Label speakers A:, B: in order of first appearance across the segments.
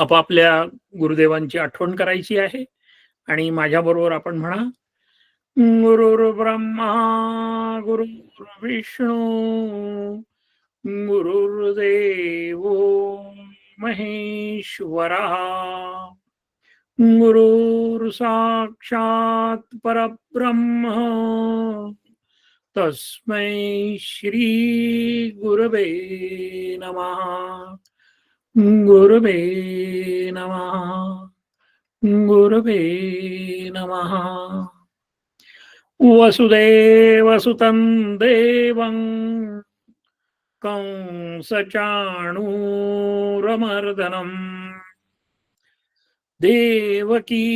A: आपापल्या गुरुदेवांची आठवण करायची आहे आणि माझ्याबरोबर आपण म्हणा, गुरुर् ब्रह्मा गुरुर्विष्णू गुरुर्देवो महेश्वरा गुरुर् साक्षात् परब्रह्म तस्मै श्री गुरवे नमः. गुरवे नमः. गुरवे नमः. वसुदेवसुतं देवं कंसचाणूरमर्दनम् देवकी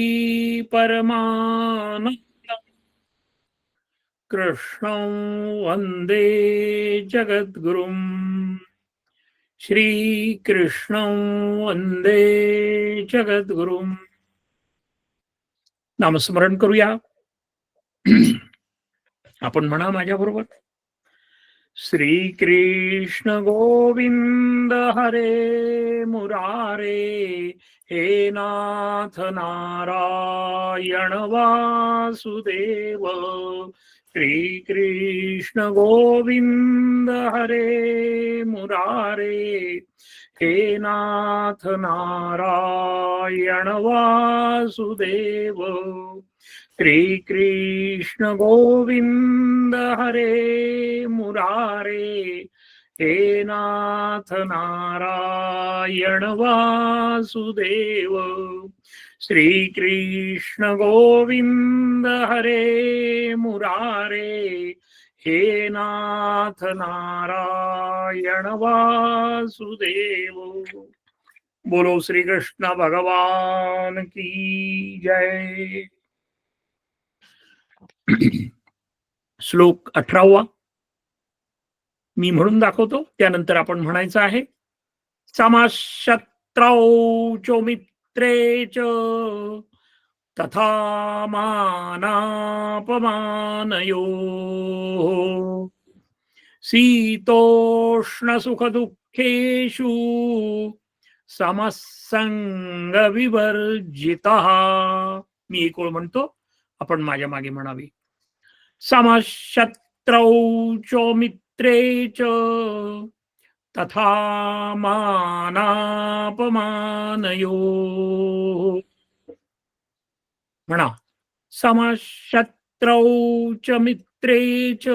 A: परमानन्दं कृष्णं वन्दे जगद्गुरुं. श्रीकृष्णं वन्दे जगद्गुरुं. नामस्मरण करूया. आपण म्हणा माझ्याबरोबर, श्रीकृष्ण गोविंद हरे मुरारे, हे नाथ नारायण वासुदेव. श्रीकृष्ण गोविंद हरे मुरारे, हे नाथ नारायण वासुदेव. श्रीकृष्ण गोविंद हरे मुरारे, हे नाथ नारायण वासुदेव. श्रीकृष्ण गोविंद हरे मुरारे, हे नाथ नारायण वासुदेव. बोलो श्री कृष्ण भगवान की जय. श्लोक 18 मी म्हणून दाखवतो, त्यानंतर आपण म्हणायचं आहे. समशत्रौ च मित्रे च तथा मानापमानयो शीतोष्ण सुख दुःखेषु समसंग विवर्जितः. मी एक ओळ म्हणतो, आपण माझ्या मागे म्हणावी. समशत्रौ च मित्रे च तथा मानापमानयो. म्हणा, समशत्रौ च मित्रे च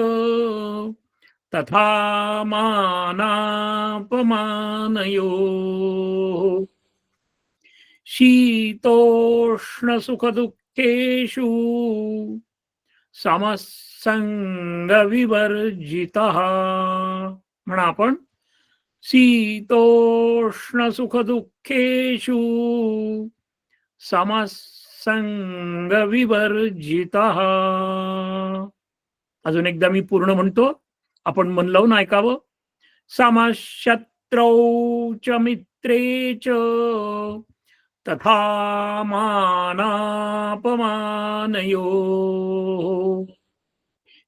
A: तथा मानापमानयो शीतोष्ण सुख दुःखेषु समसंग विवर्जितः. म्हणा आपण, शीतोष्ण सुख दुःखेषु समसंग विवर्जितः. अजून एकदा मी पूर्ण म्हणतो, आपण मन लावून ऐकावं. समशत्रौ च मित्रे च तथा मानापमानयो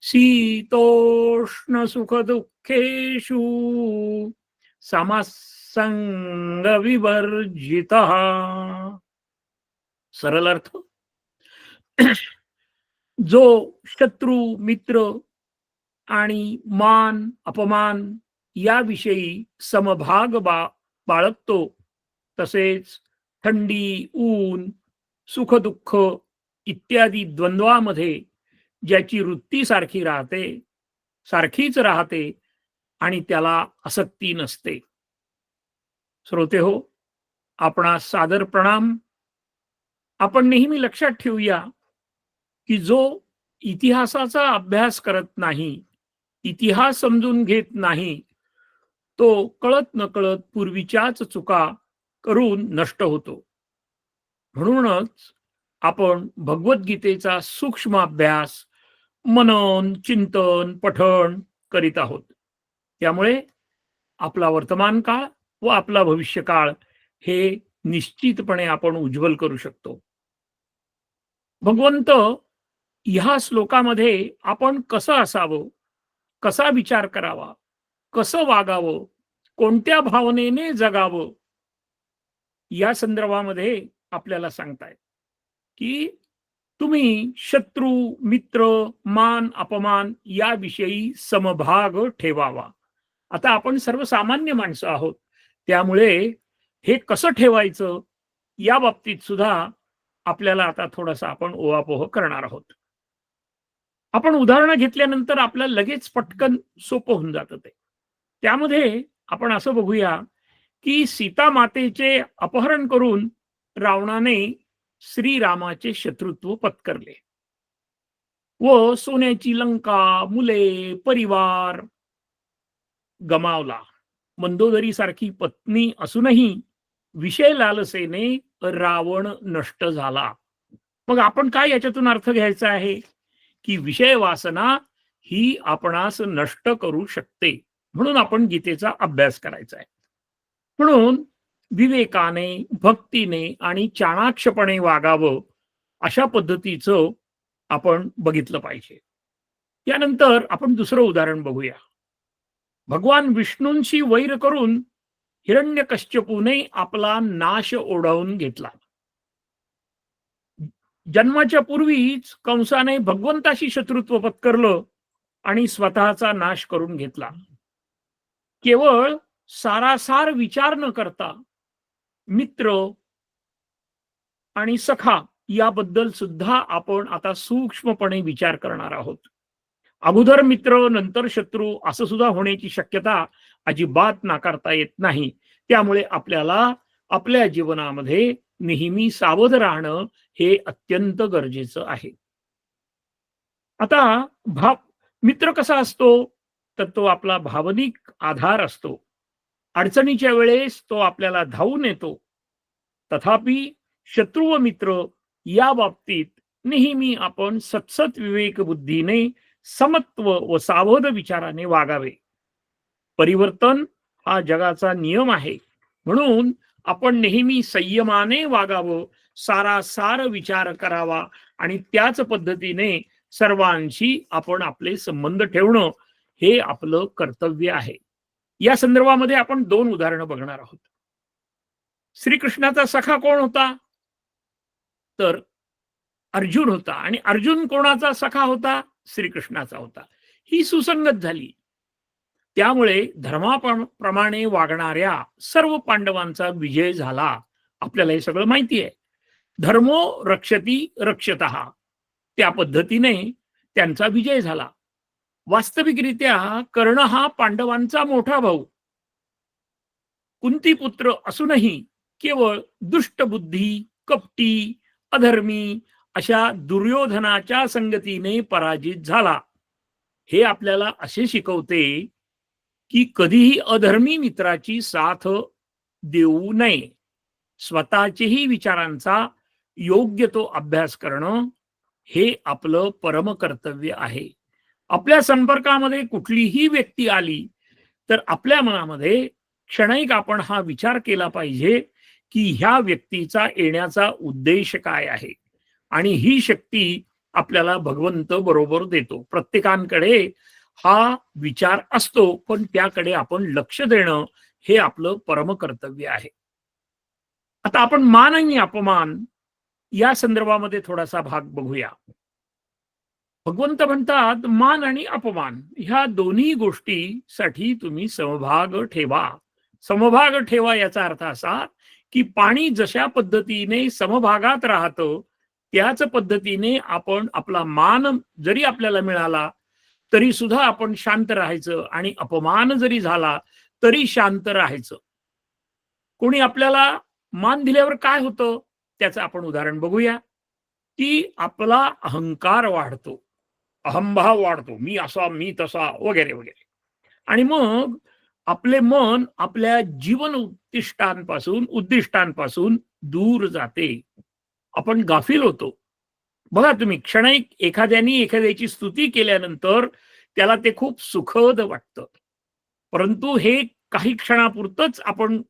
A: शीतोष्ण सुख दुःखेषु समसंग विवर्जितः. सरळ अर्थ, जो शत्रू मित्र आणि मान अपमान याविषयी समभाग बाळगतो, तसेच थंडी ऊन सुख दुःख इत्यादी द्वंद्वामध्ये ज्याची वृत्ती सारखीच राहते आणि त्याला आसक्ती नसते. श्रोते हो, आपणास सादर प्रणाम. आपण नेहमी लक्षात ठेवूया की जो इतिहासाचा अभ्यास करत नाही, इतिहास समजून घेत नाही, तो कळत नकळत पूर्वीच्याच चुका करून नष्ट होतो. म्हणूनच आपण भगवद्गीतेचा सूक्ष्म अभ्यास, मनन, चिंतन, पठण करीत आहोत. त्यामुळे आपला वर्तमान काळ व आपला भविष्यकाळ हे निश्चितपणे आपण उज्ज्वल करू शकतो. भगवंत ह्या श्लोकामध्ये आपण कसं असावं, कसा विचार करावा, कसं वागावं, कोणत्या भावनेने जगावं या संदर्भामध्ये आपल्याला सांगतायत, की तुम्ही शत्रू, मित्र, मान, अपमान याविषयी समभाग ठेवावा. आता आपण सर्वसामान्य माणसं आहोत. त्यामुळे हे कसं ठेवायचं या बाबतीत सुद्धा आपल्याला आता थोडासा आपण ओवापोह करणार आहोत. आपण उदाहरणं घेतल्यानंतर आपल्याला लगेच पटकन सोपं होऊन जातं ते. त्यामध्ये आपण असं बघूया, की सीता मातेचे अपहरण करून रावणाने श्रीरामाचे शत्रुत्व पत्करले व सोन्याची लंका, मुले, परिवार गमावला. मंदोदरी सारखी पत्नी असूनही विषय लालसेने रावण नष्ट झाला. मग आपण काय याच्यातून अर्थ घ्यायचा आहे, की विषय वासना ही आपणास नष्ट करू शकते. म्हणून आपण गीतेचा अभ्यास करायचा आहे. म्हणून विवेकाने, भक्तीने आणि चाणाक्षपणे वागावं अशा पद्धतीचं आपण बघितलं पाहिजे. यानंतर आपण दुसरं उदाहरण बघूया. भगवान विष्णूंशी वैर करून हिरण्यकश्यपूने आपला नाश ओढावून घेतला. जन्माच्या पूर्वीच कंसाने भगवंताशी शत्रुत्व पत्करलं आणि स्वतःचा नाश करून घेतला. केवळ सारासार विचार न करता मित्र आणि सखा याबद्दल सुद्धा आपण आता सूक्ष्मपणे विचार करणार आहोत. अगोदर मित्र नंतर शत्रू असं सुद्धा होण्याची शक्यता अजिबात नाकारता येत नाही. त्यामुळे आपल्याला आपल्या जीवनामध्ये नेहमी सावध राहणं हे अत्यंत गरजेचं आहे. आता भाव मित्र कसा असतो, तर तो आपला भावनिक आधार असतो. अडचणीच्या वेळेस तो आपल्याला धावून येतो. तथापि शत्रू व मित्र या बाबतीत नेहमी आपण सतसत विवेकबुद्धीने समत्व व सावध विचाराने वागावे. परिवर्तन हा जगाचा नियम आहे. म्हणून आपण नेहमी संयमाने वागावं, सारासार विचार करावा आणि त्याच पद्धतीने सर्वांशी आपण आपले संबंध ठेवणं हे आपलं कर्तव्य आहे. या संदर्भामध्ये आपण दोन उदाहरणं बघणार आहोत. श्रीकृष्णाचा सखा कोण होता? तर अर्जुन होता. आणि अर्जुन कोणाचा सखा होता? श्रीकृष्णाचा होता. ही सुसंगत झाली. त्यामुळे धर्माप्रमाणे वागणाऱ्या सर्व पांडवांचा विजय झाला. आपल्याला हे सगळं माहिती आहे. धर्मो रक्षती रक्षतः, त्या पद्धतीने त्यांचा विजय झाला. वास्तविकरित्या कर्ण हा पांडवांचा मोठा भाऊ, कुंतीपुत्र असूनही केवळ दुष्टबुद्धी, कपटी, अधर्मी अशा दुर्योधनाच्या संगतीने पराजित झाला. हे आपल्याला असे शिकवते की कधीही अधर्मी मित्राची साथ देऊ नये. स्वतःचेही विचारांचा योग्य तो अभ्यास करणं हे आपलं परम कर्तव्य आहे. आपल्या संपर्कामध्ये कुठलीही व्यक्ती आली तर आपल्या मनामध्ये क्षणिक आपण हा विचार केला पाहिजे की ह्या व्यक्तीचा येण्याचा उद्देश काय आहे. आणि ही शक्ती आपल्याला भगवंत बरोबर देतो. प्रत्येकाकडे हा विचार असतो, पण त्याकडे आपण लक्ष देणं हे आपलं परम कर्तव्य आहे. आता आपण मान आणि अपमान या संदर्भामध्ये थोडासा भाग बघूया. भगवंत म्हणतात मान आणि अपमान ह्या दोन्ही गोष्टीसाठी तुम्ही समभाग ठेवा. समभाग ठेवा याचा अर्थ असा की पाणी जशा पद्धतीने समभागात राहतं त्याच पद्धतीने आपण आपला मान जरी आपल्याला मिळाला तरी सुद्धा आपण शांत राहायचं आणि अपमान जरी झाला तरी शांत राहायचं. कोणी आपल्याला मान दिल्यावर काय होतं त्याचं आपण उदाहरण बघूया. की आपला अहंकार वाढतो, अहंभाव वाढतो, मी असा मी तसा वगैरे वगैरे. आणि मग आपले मन आपल्या जीवन उद्दिष्टांपासून दूर जाते. आपण गाफील होतो. बघा तुम्ही क्षणिक एखाद्याची स्तुती केल्यानंतर त्याला ते खूप सुखद वाटतं. परंतु हे काही क्षणापुरतच आपण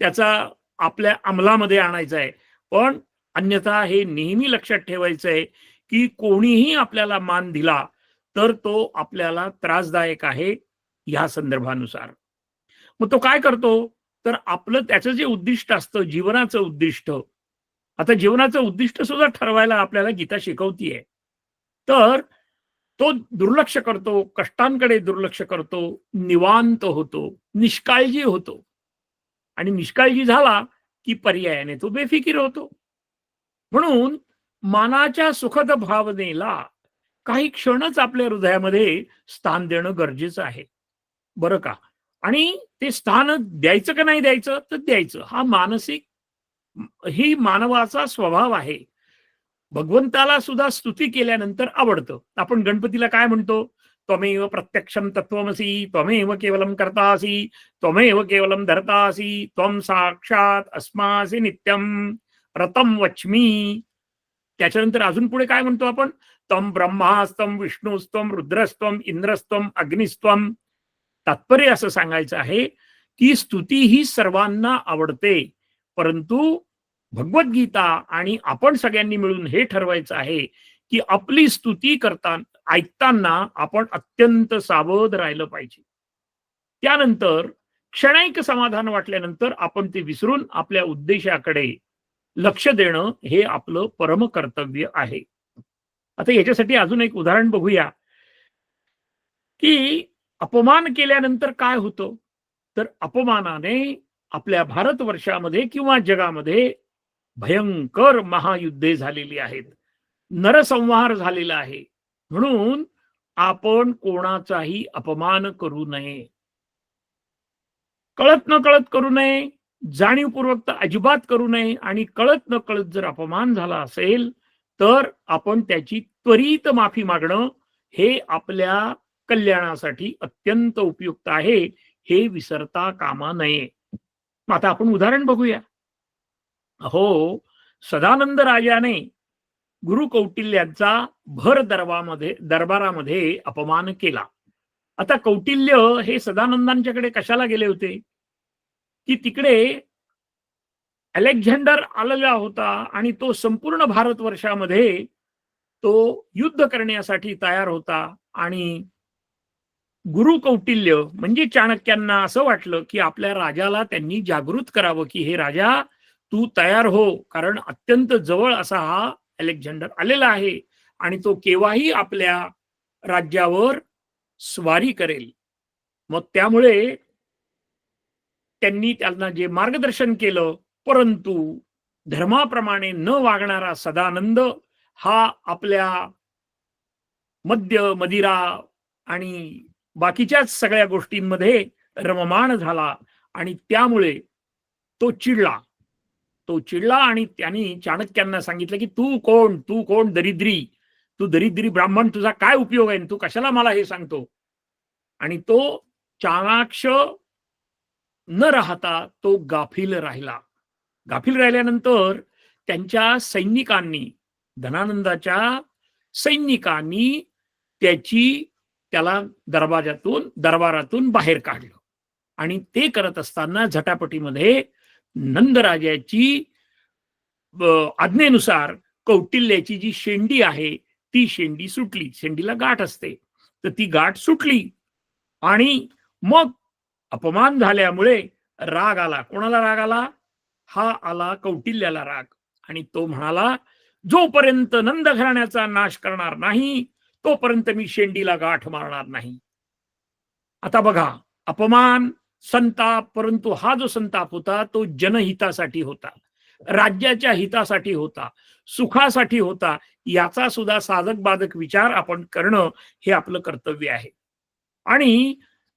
A: त्याचा आपल्या अंमलामध्ये आणायचं आहे. पण अन्यथा हे नेहमी लक्षात ठेवायचं आहे की कोणीही आपल्याला मान दिला तर तो आपल्याला त्रासदायक आहे ह्या संदर्भानुसार. मग तो काय करतो तर आपलं त्याचं जे उद्दिष्ट असतं, जीवनाचं उद्दिष्ट, आता जीवनाचं उद्दिष्ट सुद्धा ठरवायला आपल्याला गीता शिकवतीये. तर तो दुर्लक्ष करतो, कष्टांकडे दुर्लक्ष करतो, निवांत होतो, निष्काळजी होतो आणि निष्काळजी झाला की पर्यायाने तो बेफिकीर होतो. म्हणून मानाच्या सुखद भावनेला काही क्षणच आपल्या हृदयामध्ये स्थान देणं गरजेचं आहे. बरं का? आणि ते स्थान द्यायचं का नाही द्यायचं? तर द्यायचं. हा मानसिक ही मानवाचा स्वभाव आहे. भगवंताला सुद्धा स्तुती केल्यानंतर आवडतं. आपण गणपतीला काय म्हणतो? त्वमेव प्रत्यक्षं तत्त्वमसि, त्वमेव केवलं कर्तासि, त्वमेव केवलं धर्तासि, त्वं साक्षात अस्मासि नित्यं रतं वच्मी. त्याच्यानंतर अजून पुढे काय म्हणतो आपण? त्वं ब्रह्मास्त्वं विष्णुस्त्वं रुद्रस्त्वं इंद्रस्त्वं अग्निस्त्वं. तात्पर्य असं सांगायचं आहे की स्तुती ही सर्वांना आवडते, परंतु भगवद्गीता आणि आपण सगळ्यांनी मिळून हे ठरवायचं आहे की आपली स्तुती ऐकताना आपण अत्यंत सावध राहिलं पाहिजे. त्यानंतर क्षणिक समाधान वाटल्यानंतर आपण ते विसरून आपल्या उद्देशाकडे लक्ष देणं हे आपलं परम कर्तव्य आहे. आता याच्यासाठी अजून एक उदाहरण बघूया की अपमान केल्यानंतर काय होतं? तर अपमानाने आपल्या भारतवर्षामध्ये किंवा जगामध्ये भयंकर महायुद्धे झालेली आहेत. नरसंहार झालेला आहे. म्हणून आपण कोणाचाही अपमान करू नये. कळत नकळत करू नये, जाणीवपूर्वक तर अजिबात करू नये आणि कळत नकळत जर अपमान झाला असेल, तर आपण त्याची त्वरित माफी मागणं हे आपल्या कल्याणासाठी अत्यंत उपयुक्त आहे. हे विसरता कामा नये. आता आपण उदाहरण बघूया. हो, सदानंद राजाने गुरु कौटिल्यांचा भर दरबारामध्ये अपमान केला. आता कौटिल्य हे सदानंदांच्याकडे कशाला गेले होते? की तिकडे अलेक्झांडर आलेला होता आणि तो संपूर्ण भारतवर्षामध्ये तो युद्ध करण्यासाठी तयार होता आणि गुरु कौटिल्य म्हणजे चाणक्यांना असं वाटलं की आपल्या राजाला त्यांनी जागृत करावं की हे राजा, तू तयार हो, कारण अत्यंत जवळ असा हा अलेक्झांडर आलेला आहे आणि तो केव्हाही आपल्या राज्यावर स्वारी करेल. मग त्यामुळे त्यांनी त्यांना जे मार्गदर्शन केलं, परंतु धर्माप्रमाणे न वागणारा सदानंद हा आपल्या मद्य, मदिरा आणि बाकीच्याच सगळ्या गोष्टींमध्ये रममाण झाला आणि त्यामुळे तो चिडला. तो चिडला आणि त्यांनी चाणक्यांना सांगितलं की तू कोण? तू कोण दरिद्री? तू दरिद्री ब्राह्मण, तुझा काय उपयोग आहे? तू कशाला मला हे सांगतो? आणि तो चाणाक्ष न राहता तो गाफील राहिला. गाफील राहिल्यानंतर त्यांच्या सैनिकांनी, धनानंदाच्या सैनिकांनी त्याला दरबारातून बाहेर काढलं आणि ते करत असताना झटापटीमध्ये नंदराजाची आज्ञेनुसार कौटिल्याची जी शेंडी आहे ती शेंडी सुटली. शेंडीला गाठ असते, तर ती गाठ सुटली आणि मग अपमान झाल्यामुळे राग आला. कोणाला राग आला? हा आला कौटिल्याला राग आणि तो म्हणाला, जोपर्यंत नंद घराण्याचा नाश करणार नाही तोपर्यंत मी शेंडीला गाठ मारणार नाही. आता बघा, अपमान, संताप, परंतु हा जो संताप होता तो जनहितासाठी होता, राज्याच्या हितासाठी होता, सुखासाठी होता. याचा सुद्धा साधक बाधक विचार आपण करणं हे आपलं कर्तव्य आहे. आणि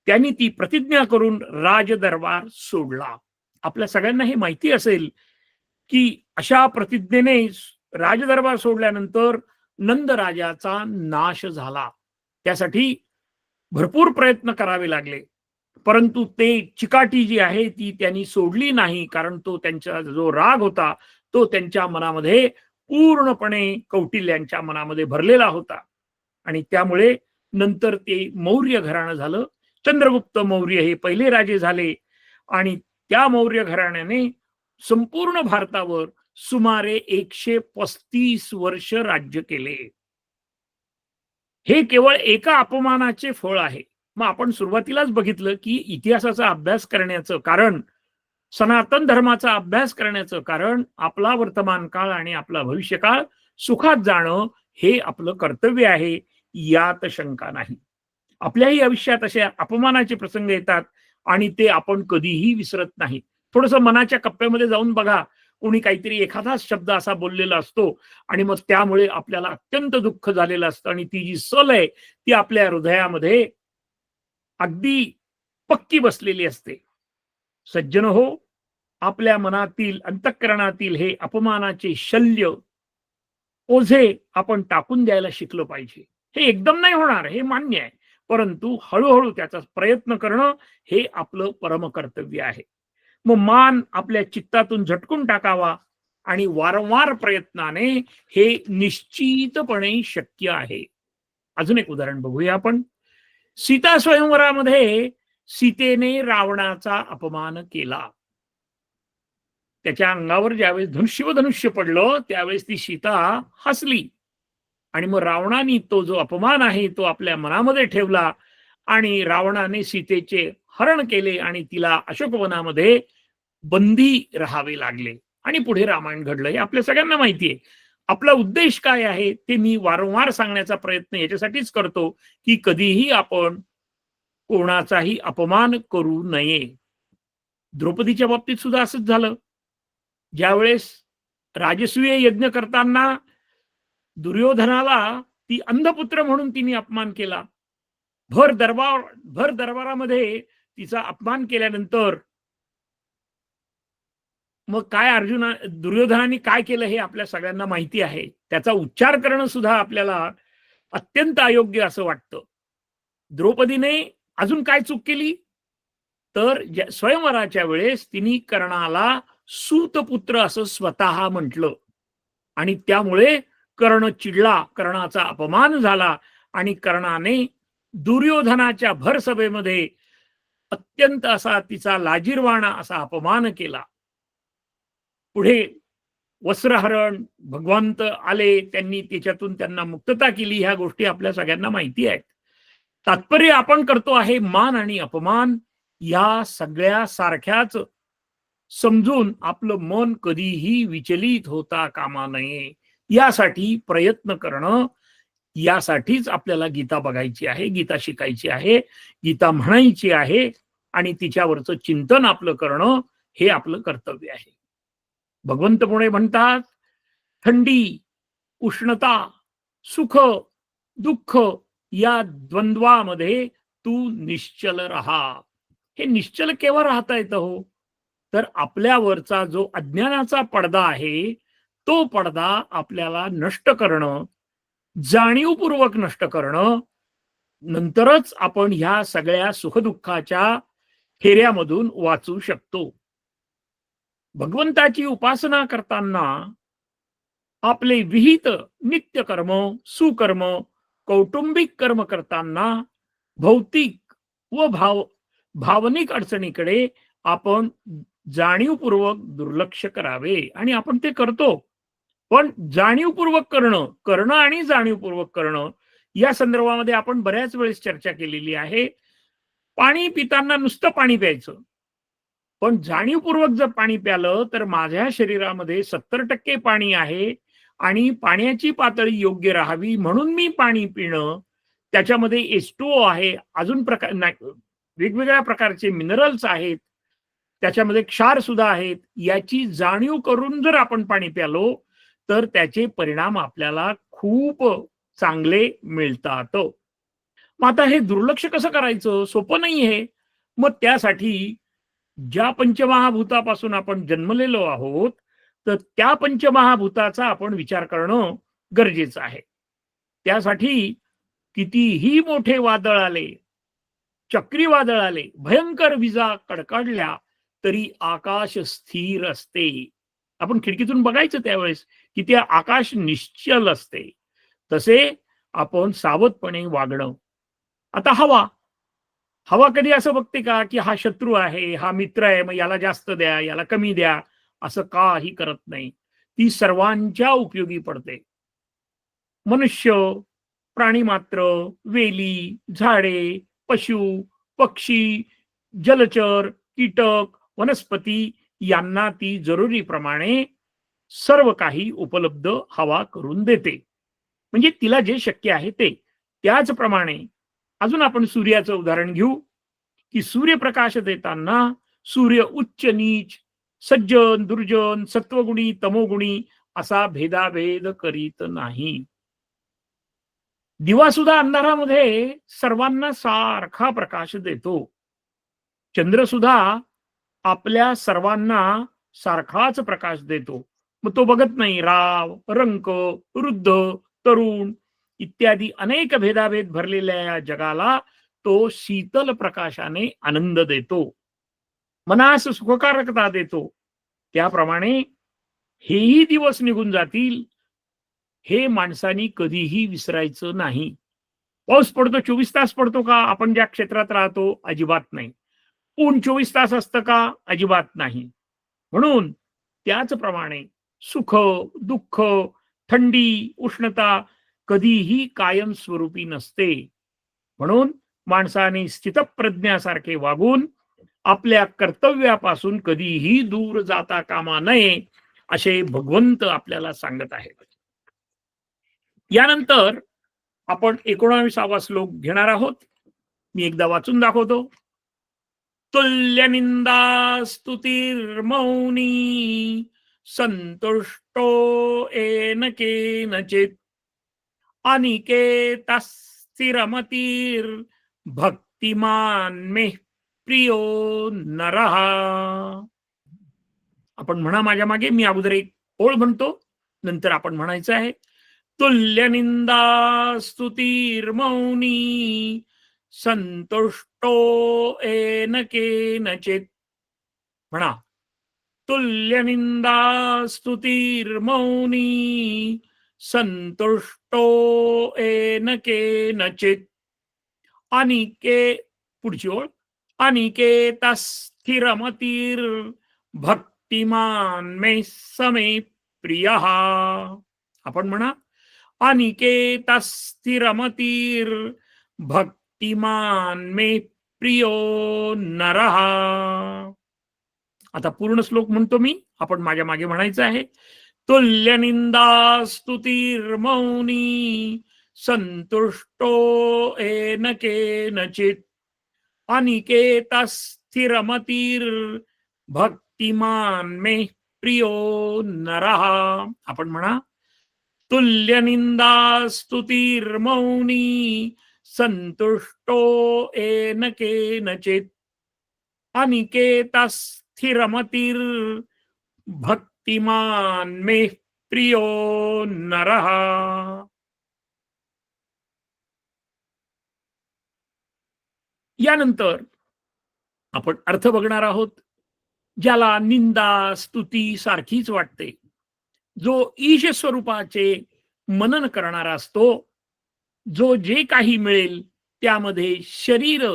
A: त्यांनी ती प्रतिज्ञा करून राजदरबार सोडला. आपल्या सगळ्यांना हे माहिती असेल की अशा प्रतिज्ञेने राजदरबार सोडल्यानंतर नंदराजाचा नाश झाला. त्यासाठी भरपूर प्रयत्न करावे लागले, परंतु ते चिकाटी जी आहे ती त्यांनी सोडली नाही, कारण तो त्यांचा जो राग होता तो त्यांच्या मनामध्ये पूर्णपणे कौटिल्यांच्या मनामध्ये भरलेला होता आणि त्यामुळे नंतर ते मौर्य घराणं झालं. चंद्रगुप्त मौर्य हे पहिले राजे झाले आणि त्या मौर्य घराण्याने संपूर्ण भारतावर सुमारे 135 वर्ष राज्य केले. हे केवळ एका अपमानाचे फळ आहे. मग आपण सुरुवातीलाच बघितलं की इतिहासाचा अभ्यास करण्याचं कारण सनातन धर्माचा अभ्यास करण्याचं कारण आपला वर्तमान काळ आणि आपला भविष्यकाळ सुखात जाणं हे आपलं कर्तव्य आहे, यात शंका नाही. आपल्याही आयुष्यात असे अपमानाचे प्रसंग येतात आणि ते आपण कधीही विसरत नाही. थोडंसं मनाच्या कप्प्यामध्ये जाऊन बघा, कोणी काहीतरी एखादाच शब्द असा बोललेला असतो आणि मग त्यामुळे आपल्याला अत्यंत दुःख झालेलं असतं आणि ती जी सल आहे ती आपल्या हृदयामध्ये अगदी पक्की बसलेली असते. सज्जन हो, आपल्या मनातील अंतःकरणातील हे अपमानाचे शल्य, ओझे आपण टाकून द्यायला शिकलो पाहिजे. हे एकदम नाही होणार, हे मान्य आहे. परंतु हळू-हळू त्याचा प्रयत्न करणं हे आपलं परमकर्तव्य आहे. मग मान आपल्या चित्तातून झटकून टाकावा आणि वारंवार प्रयत्नाने हे निश्चितपणे शक्य आहे. अजून एक उदाहरण बघूया आपण. सीता स्वयंवरामध्ये सीतेने रावणाचा अपमान केला. त्याच्या अंगावर ज्यावेळेस धनुष्य पडलं त्यावेळेस ती सीता हसली आणि मग रावणाने तो जो अपमान आहे तो आपल्या मनामध्ये ठेवला आणि रावणाने सीतेचे हरण केले आणि तिला अशोकवनामध्ये बंदी राहावे लागले आणि पुढे रामायण घडलं. हे आपल्या सगळ्यांना माहिती आहे. आपला उद्देश काय आहे ते मी वारंवार सांगण्याचा प्रयत्न याच्यासाठीच करतो की कधीही आपण कोणाचाही अपमान करू नये. द्रौपदीच्या बाबतीत सुद्धा असंच झालं. ज्यावेळेस राजसूय यज्ञ करताना दुर्योधनाला ती अंधपुत्र म्हणून तिने अपमान केला. भर दरबारामध्ये तिचा अपमान केल्यानंतर मग काय दुर्योधनाने काय केलं हे आपल्या सगळ्यांना माहिती आहे. त्याचा उच्चार करणं सुद्धा आपल्याला अत्यंत अयोग्य असं वाटतं. द्रौपदीने अजून काय चूक केली तर स्वयंवराच्या वेळेस तिने कर्णाला सूतपुत्र असं स्वतः म्हटलं आणि त्यामुळे कर्ण चिडला, कर्णाचा अपमान झाला आणि कर्णाने दुर्योधनाच्या भरसभेमध्ये अत्यंत असा तिचा लाजिरवाणा असा अपमान केला. पुढे वस्त्रहरण भगवंत आले, त्यांनी त्याच्यातून त्यांना मुक्तता केली. ह्या गोष्टी आपल्या सगळ्यांना माहिती आहेत. तात्पर्य आपण करतो आहे मान आणि अपमान या सगळ्या सारख्याच समजून आपलं मन कधीही विचलित होता कामा नये, यासाठी प्रयत्न करणं. यासाठीच आपल्याला गीता बघायची आहे, गीता शिकायची आहे, गीता म्हणायची आहे आणि तिच्यावरचं चिंतन आपलं करणं हे आपलं कर्तव्य आहे. भगवंत पुढे म्हणतात, थंडी, उष्णता, सुख, दुःख या द्वंद्वामध्ये तू निश्चल राहा. हे निश्चल केव्हा राहता येतं हो? तर आपल्यावरचा जो अज्ञानाचा पडदा आहे तो पडदा आपल्याला नष्ट करणं, जाणीवपूर्वक नष्ट करणं, नंतरच आपण ह्या सगळ्या सुखदुःखाच्या फेऱ्यामधून वाचू शकतो. भगवंताची उपासना करताना आपले विहित नित्य कर्म, सुकर्म, कौटुंबिक कर्म करताना भौतिक व भावनिक अडचणीकडे आपण जाणीवपूर्वक दुर्लक्ष करावे आणि आपण ते करतो. पण जाणीवपूर्वक करणं आणि जाणीवपूर्वक करणं या संदर्भामध्ये आपण बऱ्याच वेळेस चर्चा केलेली आहे. पाणी पिताना नुसतं पाणी प्यायचं, पण जाणीवपूर्वक जर पाणी प्यालं तर माझ्या शरीरामध्ये 70% पाणी आहे आणि पाण्याची पातळी योग्य राहावी म्हणून मी पाणी पिणं, त्याच्यामध्ये H2O आहे, अजून वेगवेगळ्या प्रकारचे मिनरल्स आहेत, त्याच्यामध्ये क्षार सुद्धा आहेत. याची जाणीव करून जर आपण पाणी प्यालो तर त्याचे परिणाम आपल्याला खूप चांगले मिळतात. मग आता हे दुर्लक्ष कसं करायचं? सोपं नाही आहे. मग त्यासाठी ज्या पंचमहाभूतापासून आपण जन्मलेलो आहोत तर त्या पंचमहाभूताचा आपण विचार करणं गरजेचं आहे. त्यासाठी कितीही मोठे वादळ आले, चक्रीवादळ आले, भयंकर विजा कडकडल्या तरी आकाश स्थिर असते. आपण खिडकीतून बघायचं त्यावेळेस की ते आकाश निश्चल असते. तसे आपण सावधपणे वागणं. आता हवा कधी असं बघते का की हा शत्रू आहे, हा मित्र आहे, मग याला जास्त द्या, याला कमी द्या, असं काही करत नाही. ती सर्वांच्या उपयोगी पडते. मनुष्य, प्राणीमात्र, वेली, झाडे, पशु, पक्षी, जलचर, कीटक, वनस्पती यांना ती जरुरीप्रमाणे सर्व काही उपलब्ध हवा करून देते. म्हणजे तिला जे शक्य आहे ते. त्याचप्रमाणे अजून आपण सूर्याचं उदाहरण घेऊ, की सूर्यप्रकाश देताना सूर्य उच्च नीच, सज्जन दुर्जन, सत्वगुणी तमोगुणी असा भेदाभेद करीत नाही. दिवा सुद्धा अंधारामध्ये सर्वांना सारखा प्रकाश देतो. चंद्र सुद्धा आपल्या सर्वांना सारखाच प्रकाश देतो. मग तो बघत नाही राव, रंक, वृद्ध, तरुण इत्यादी अनेक भेदाभेद भरलेल्या या जगाला तो शीतल प्रकाशाने आनंद देतो, मनास सुखकारकता देतो. त्याप्रमाणे हेही दिवस निघून जातील, हे माणसानी कधीही विसरायचं नाही. पाऊस पडतो 24 तास पडतो का? आपण ज्या क्षेत्रात राहतो अजिबात नाही. ऊन 24 तास असतं का? अजिबात नाही. म्हणून त्याचप्रमाणे सुख, दुःख, थंडी, उष्णता कधीही कायमस्वरूपी नसते. म्हणून माणसाने स्थितप्रज्ञासारखे वागून आपल्या कर्तव्यापासून कधीही दूर जाता कामा नये, असे भगवंत आपल्याला सांगत आहेत. यानंतर आपण 19वा श्लोक घेणार आहोत. मी एकदा वाचून दाखवतो. तुल्य निंदा स्तुतिर्मौनी संतुष्टो येन केनचित् अनिकेतस्थिरमतीर भक्तिमान मे प्रियो नरः. आपण म्हणा माझ्या मागे. मी अगोदर एक ओळ म्हणतो, नंतर आपण म्हणायचं आहे. तुल्य निंदा स्तुतिर्मौनी संतुष्टो येन केनचित्. म्हणा. तुल्य निंदा स्तुतिर्मौनी संतुष्टो येन केनचित् पुढची ओळ. अनिकेतस्थिरमतीर भक्तिमान मे समे प्रियः. आपण म्हणा. अनिकेतस्थिरमतीर भक्तिमान मे प्रियो नरः. आता पूर्ण श्लोक म्हणतो मी, आपण माझ्या मागे म्हणायचं आहे. तुल्य निंदा स्तुतिर्मौनी संतुष्टो येन केनचित् अनिकेतस्थिरमतीर भक्तिमान मे प्रियो नरः. आपण म्हणा. तुल्य निंदा स्तुतिर्मौनी संतुष्टो येन केनचित् अनिकेतस्थिरमतीर भक्तिमान मे प्रियो नरः. यानंतर आपण अर्थ बघणार आहोत. ज्याला निंदा स्तुती सारखीच वाटते, जो ईश स्वरूपाचे मनन करणारा असतो, जो जे काही मिळेल त्यामध्ये शरीर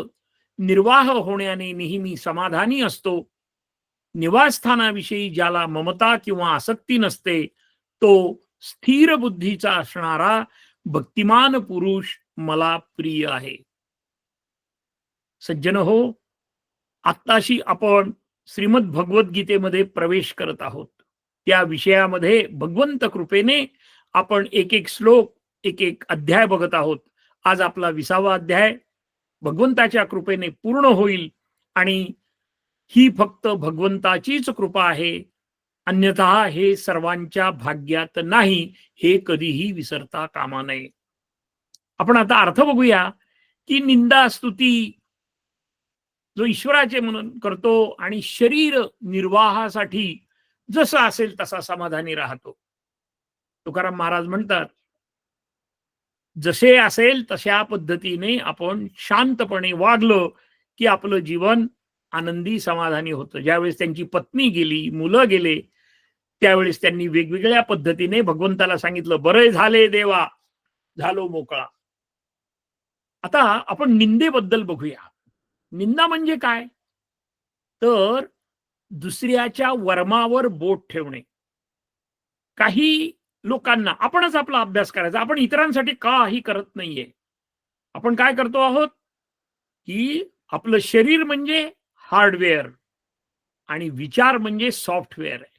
A: निर्वाह होण्याने नेहमी समाधानी असतो, निवासस्थानाविषयी ज्याला ममता किंवा आसक्ती नसते, तो स्थिर बुद्धीचा असणारा भक्तिमान पुरुष मला प्रिय आहे. सज्जन हो, आत्ताशी आपण श्रीमद भगवद्गीतेमध्ये प्रवेश करत आहोत. त्या विषयामध्ये भगवंत कृपेने आपण एक एक श्लोक, एक एक अध्याय बघत आहोत. आज आपला 20वा अध्याय भगवंताच्या कृपेने पूर्ण होईल. आणि ही फक्त भगवंताचीच कृपा आहे, अन्यथा हे सर्वांच्या भाग्यात नाही, हे कधीही विसरता कामा नये. आपण आता अर्थ बघूया की निंदा स्तुती जो ईश्वराचे मनन करतो आणि शरीर निर्वाहासाठी जसं असेल तसा समाधानी राहतो. तुकाराम महाराज म्हणतात, जसे असेल तशा पद्धतीने आपण शांतपणे वागलो की आपलं जीवन आनंदी समाधानी होतं. ज्यावेळेस त्यांची पत्नी गेली, मुलं गेले, त्यावेळेस त्यांनी वेगवेगळ्या पद्धतीने भगवंताला सांगितलं, बरे झाले देवा, झालो मोकळा. आता आपण निंदेबद्दल बघूया. निंदा म्हणजे काय? तर दुसऱ्याच्या वर्मावर बोट ठेवणे. काही लोकांना, आपणच आपला अभ्यास करायचा, आपण इतरांसाठी काही करत नाहीये. आपण काय करतो आहोत की आपलं शरीर म्हणजे हार्डवेअर, आणि विचार म्हणजे सॉफ्टवेअर आहे.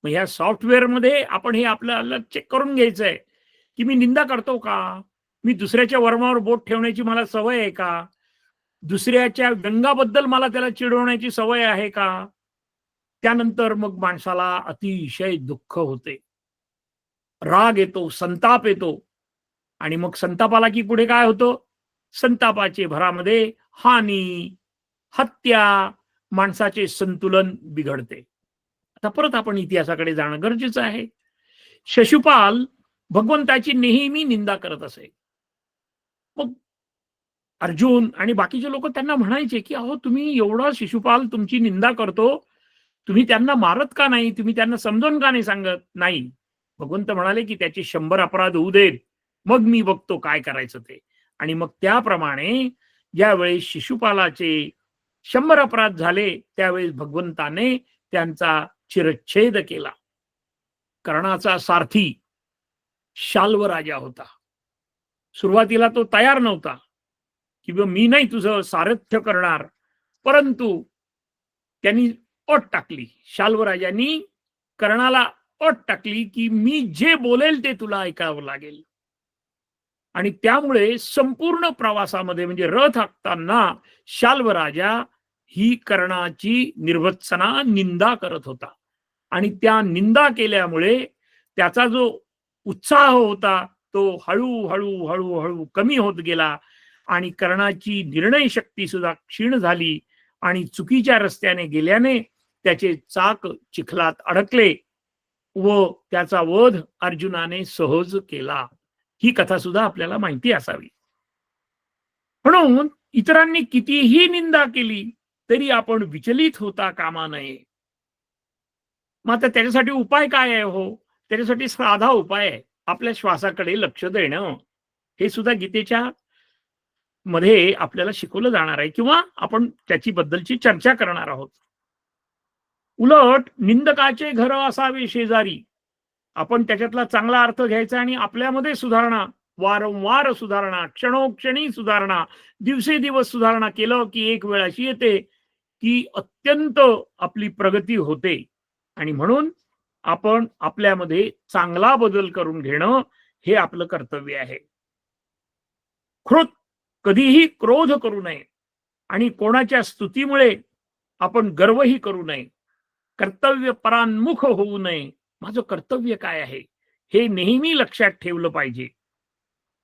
A: मग ह्या सॉफ्टवेअरमध्ये आपण हे आपल्याला चेक करून घ्यायचं आहे, की मी निंदा करतो का? मी दुसऱ्याच्या वर्मावर बोट ठेवण्याची मला सवय आहे का? दुसऱ्याच्या व्यंगाबद्दल मला त्याला चिडवण्याची सवय आहे का? त्यानंतर मग माणसाला अतिशय दुःख होते. राग येतो, संताप येतो आणि मग संतापाला की पुढे काय होतं? संतापाच्या भरामध्ये हानी, हत्या, माणसाचे संतुलन बिघडते. आता परत आपण इतिहासाकडे जाणं गरजेचं आहे. शिशुपाल भगवंताची नेहमी निंदा करत असे. मग अर्जुन आणि बाकीचे लोक त्यांना म्हणायचे, की "अहो तुम्ही एवढा शिशुपाल तुमची निंदा करतो, तुम्ही त्यांना मारत का नाही? तुम्ही त्यांना समजावून का नाही सांगत?" नाही. भगवंत म्हणाले, की "त्याचे 100 अपराध होऊ देत, मग मी बघतो काय करायचं ते." आणि मग त्याप्रमाणे ज्यावेळेस शिशुपालाचे 100 अपराध झाले, त्यावेळेस भगवंताने त्यांचा शिरच्छेद केला. कर्णाचा सारथी शाल्व राजा होता. सुरुवातीला तो तयार नव्हता, की मी नाही तुझं सारथ्य करणार. परंतु त्यांनी अट टाकली. शाल्व राजांनी कर्णाला अट टाकली, की मी जे बोलेल ते तुला ऐकावं लागेल. आणि त्यामुळे संपूर्ण प्रवासामध्ये म्हणजे रथ हाकताना शाल्व राजा ही कर्णाची निर्भत्सना निंदा करत होता. आणि त्या निंदा केल्यामुळे त्याचा जो उत्साह होता तो हळू हळू कमी होत गेला आणि कर्णाची निर्णय शक्ती सुद्धा क्षीण झाली आणि चुकीच्या रस्त्याने गेल्याने त्याचे चाक चिखलात अडकले व त्याचा वध अर्जुनाने सहज केला. ही कथा सुद्धा आपल्याला माहिती असावी. म्हणून इतरांनी कितीही निंदा केली तरी आपण विचलित होता कामा नये. मग आता त्याच्यासाठी उपाय काय आहे हो? त्याच्यासाठी साधा उपाय आहे. आपल्या श्वासाकडे लक्ष देणं. हे सुद्धा गीतेच्या मध्ये आपल्याला शिकवलं जाणार आहे किंवा आपण त्याची बद्दलची चर्चा करणार आहोत. उलट निंदकाचे घर असावे शेजारी. आपण त्याच्यातला चांगला अर्थ घ्यायचा आणि आपल्यामध्ये सुधारणा, वारंवार सुधारणा, क्षणोक्षणी सुधारणा, दिवसेदिवस सुधारणा केलं की एक वेळ अशी येते की अत्यंत आपली प्रगती होते. आणि म्हणून आपण आपल्यामध्ये चांगला बदल करून घेणं हे आपलं कर्तव्य आहे. कधीही क्रोध करू नये आणि कोणाच्या स्तुतीमुळे आपण गर्वही करू नये. कर्तव्य परान्मुख होऊ नये. माझं कर्तव्य काय आहे हे नेहमी लक्षात ठेवलं पाहिजे.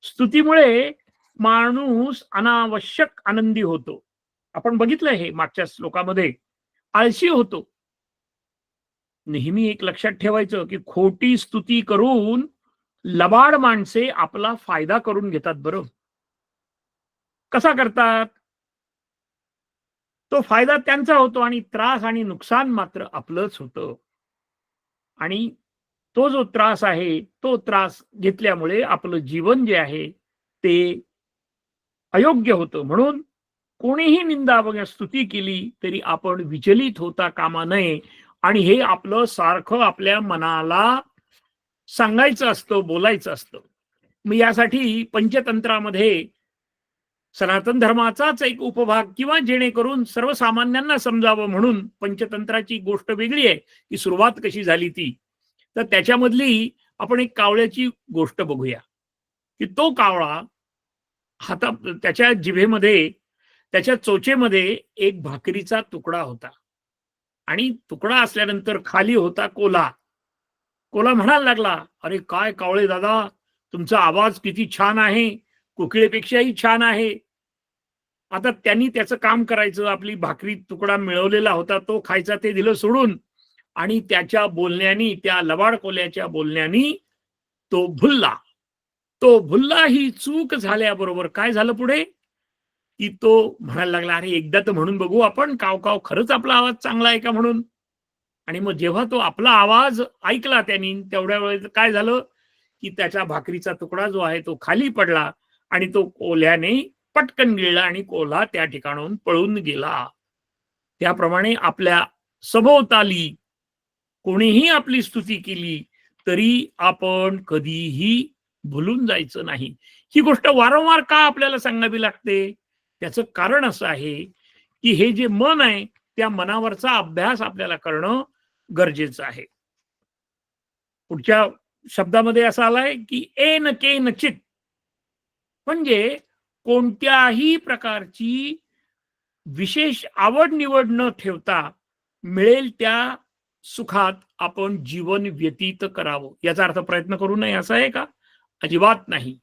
A: स्तुतीमुळे माणूस अनावश्यक आनंदी होतो. आपण बघितलं हे मागच्या श्लोकामध्ये. आळशी होतो. नेहमी एक लक्षात ठेवायचं की खोटी स्तुती करून लबाड माणसे आपला फायदा करून घेतात. बरं कसा करतात? तो फायदा त्यांचा होतो आणि त्रास आणि नुकसान मात्र आपलंच होतं. आणि तो जो त्रास आहे तो त्रास घेतल्यामुळे आपलं जीवन जे आहे ते अयोग्य होतं. म्हणून कोणीही निंदा व स्तुती केली तरी आपण विचलित होता कामा नये. आणि हे आपलं सारखं आपल्या मनाला सांगायचं असतं, बोलायचं असतं. मग यासाठी पंचतंत्रामध्ये सनातन धर्माचाच एक उपभाग किंवा जेणेकरून सर्वसामान्यांना समजावं म्हणून पंचतंत्राची गोष्ट वेगळी आहे की सुरुवात कशी झाली ती. तर त्याच्यामधली आपण एक कावळ्याची गोष्ट बघूया की तो कावळा हाता त्याच्या जिभेमध्ये त्याच्या चोचेमध्ये एक भाकरीचा तुकडा होता आणि तुकडा असल्यानंतर खाली होता कोल्हा. कोल्हा म्हणायला लागला, "अरे काय कावळे दादा, तुमचा आवाज किती छान आहे, कोकिळेपेक्षाही छान आहे." आता त्यांनी त्याचं काम करायचं, आपली भाकरी तुकडा मिळवलेला होता तो खायचा, ते दिलं सोडून आणि त्याच्या बोलण्यानी, त्या लबाड कोल्ह्याच्या बोलण्यानी तो भुलला. तो भुलला ही चूक झाल्याबरोबर काय झालं पुढे? की तो म्हणायला लागला, "अरे एकदा तर म्हणून बघू आपण, काव काव खरंच आपला आवाज चांगला आहे का म्हणून." आणि मग जेव्हा तो आपला आवाज ऐकला त्यांनी, तेवढ्या वेळेत काय झालं की त्याच्या भाकरीचा तुकडा जो आहे तो खाली पडला आणि तो कोल्ह्याने पटकन गिळला आणि कोल्हा त्या ठिकाणाहून पळून गेला. त्याप्रमाणे आपल्या सभोवताली कोणीही आपली स्तुती केली तरी आपण कधीही भुलून जायचं नाही. ही गोष्ट वारंवार का आपल्याला सांगावी लागते? त्याचं कारण असं आहे की हे जे मन आहे त्या मनावरचा अभ्यास आपल्याला करणं गरजेचं आहे. पुढच्या शब्दामध्ये असा आलाय की एन केन चित, म्हणजे कोणत्याही प्रकारची विशेष आवड निवड न ठेवता मिळेल त्या सुखात आपण जीवन व्यतीत करावं. याचा अर्थ प्रयत्न करू नये असा आहे का? अजिबात नाही.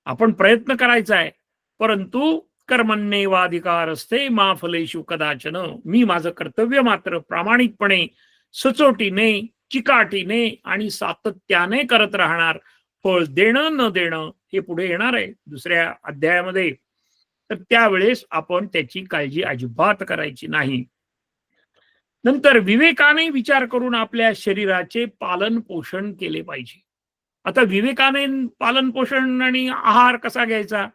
A: आपण प्रयत्न करायचा आहे, परंतु कर्मण्येवाधिकार असते मा फलेषु कदाचन. मी माझं कर्तव्य मात्र प्रामाणिकपणे, सचोटीने, चिकाटीने आणि सातत्याने करत राहणार. फळ देणं न देणं हे पुढे येणार आहे दुसऱ्या अध्यायामध्ये. तर त्यावेळेस आपण त्याची काळजी अजिबात करायची नाही. नंतर विवेकाने विचार करून आपल्या शरीराचे पालन पोषण केले पाहिजे. आता विवेकाने पालन पोषण आणि आहार कसा घ्यायचा?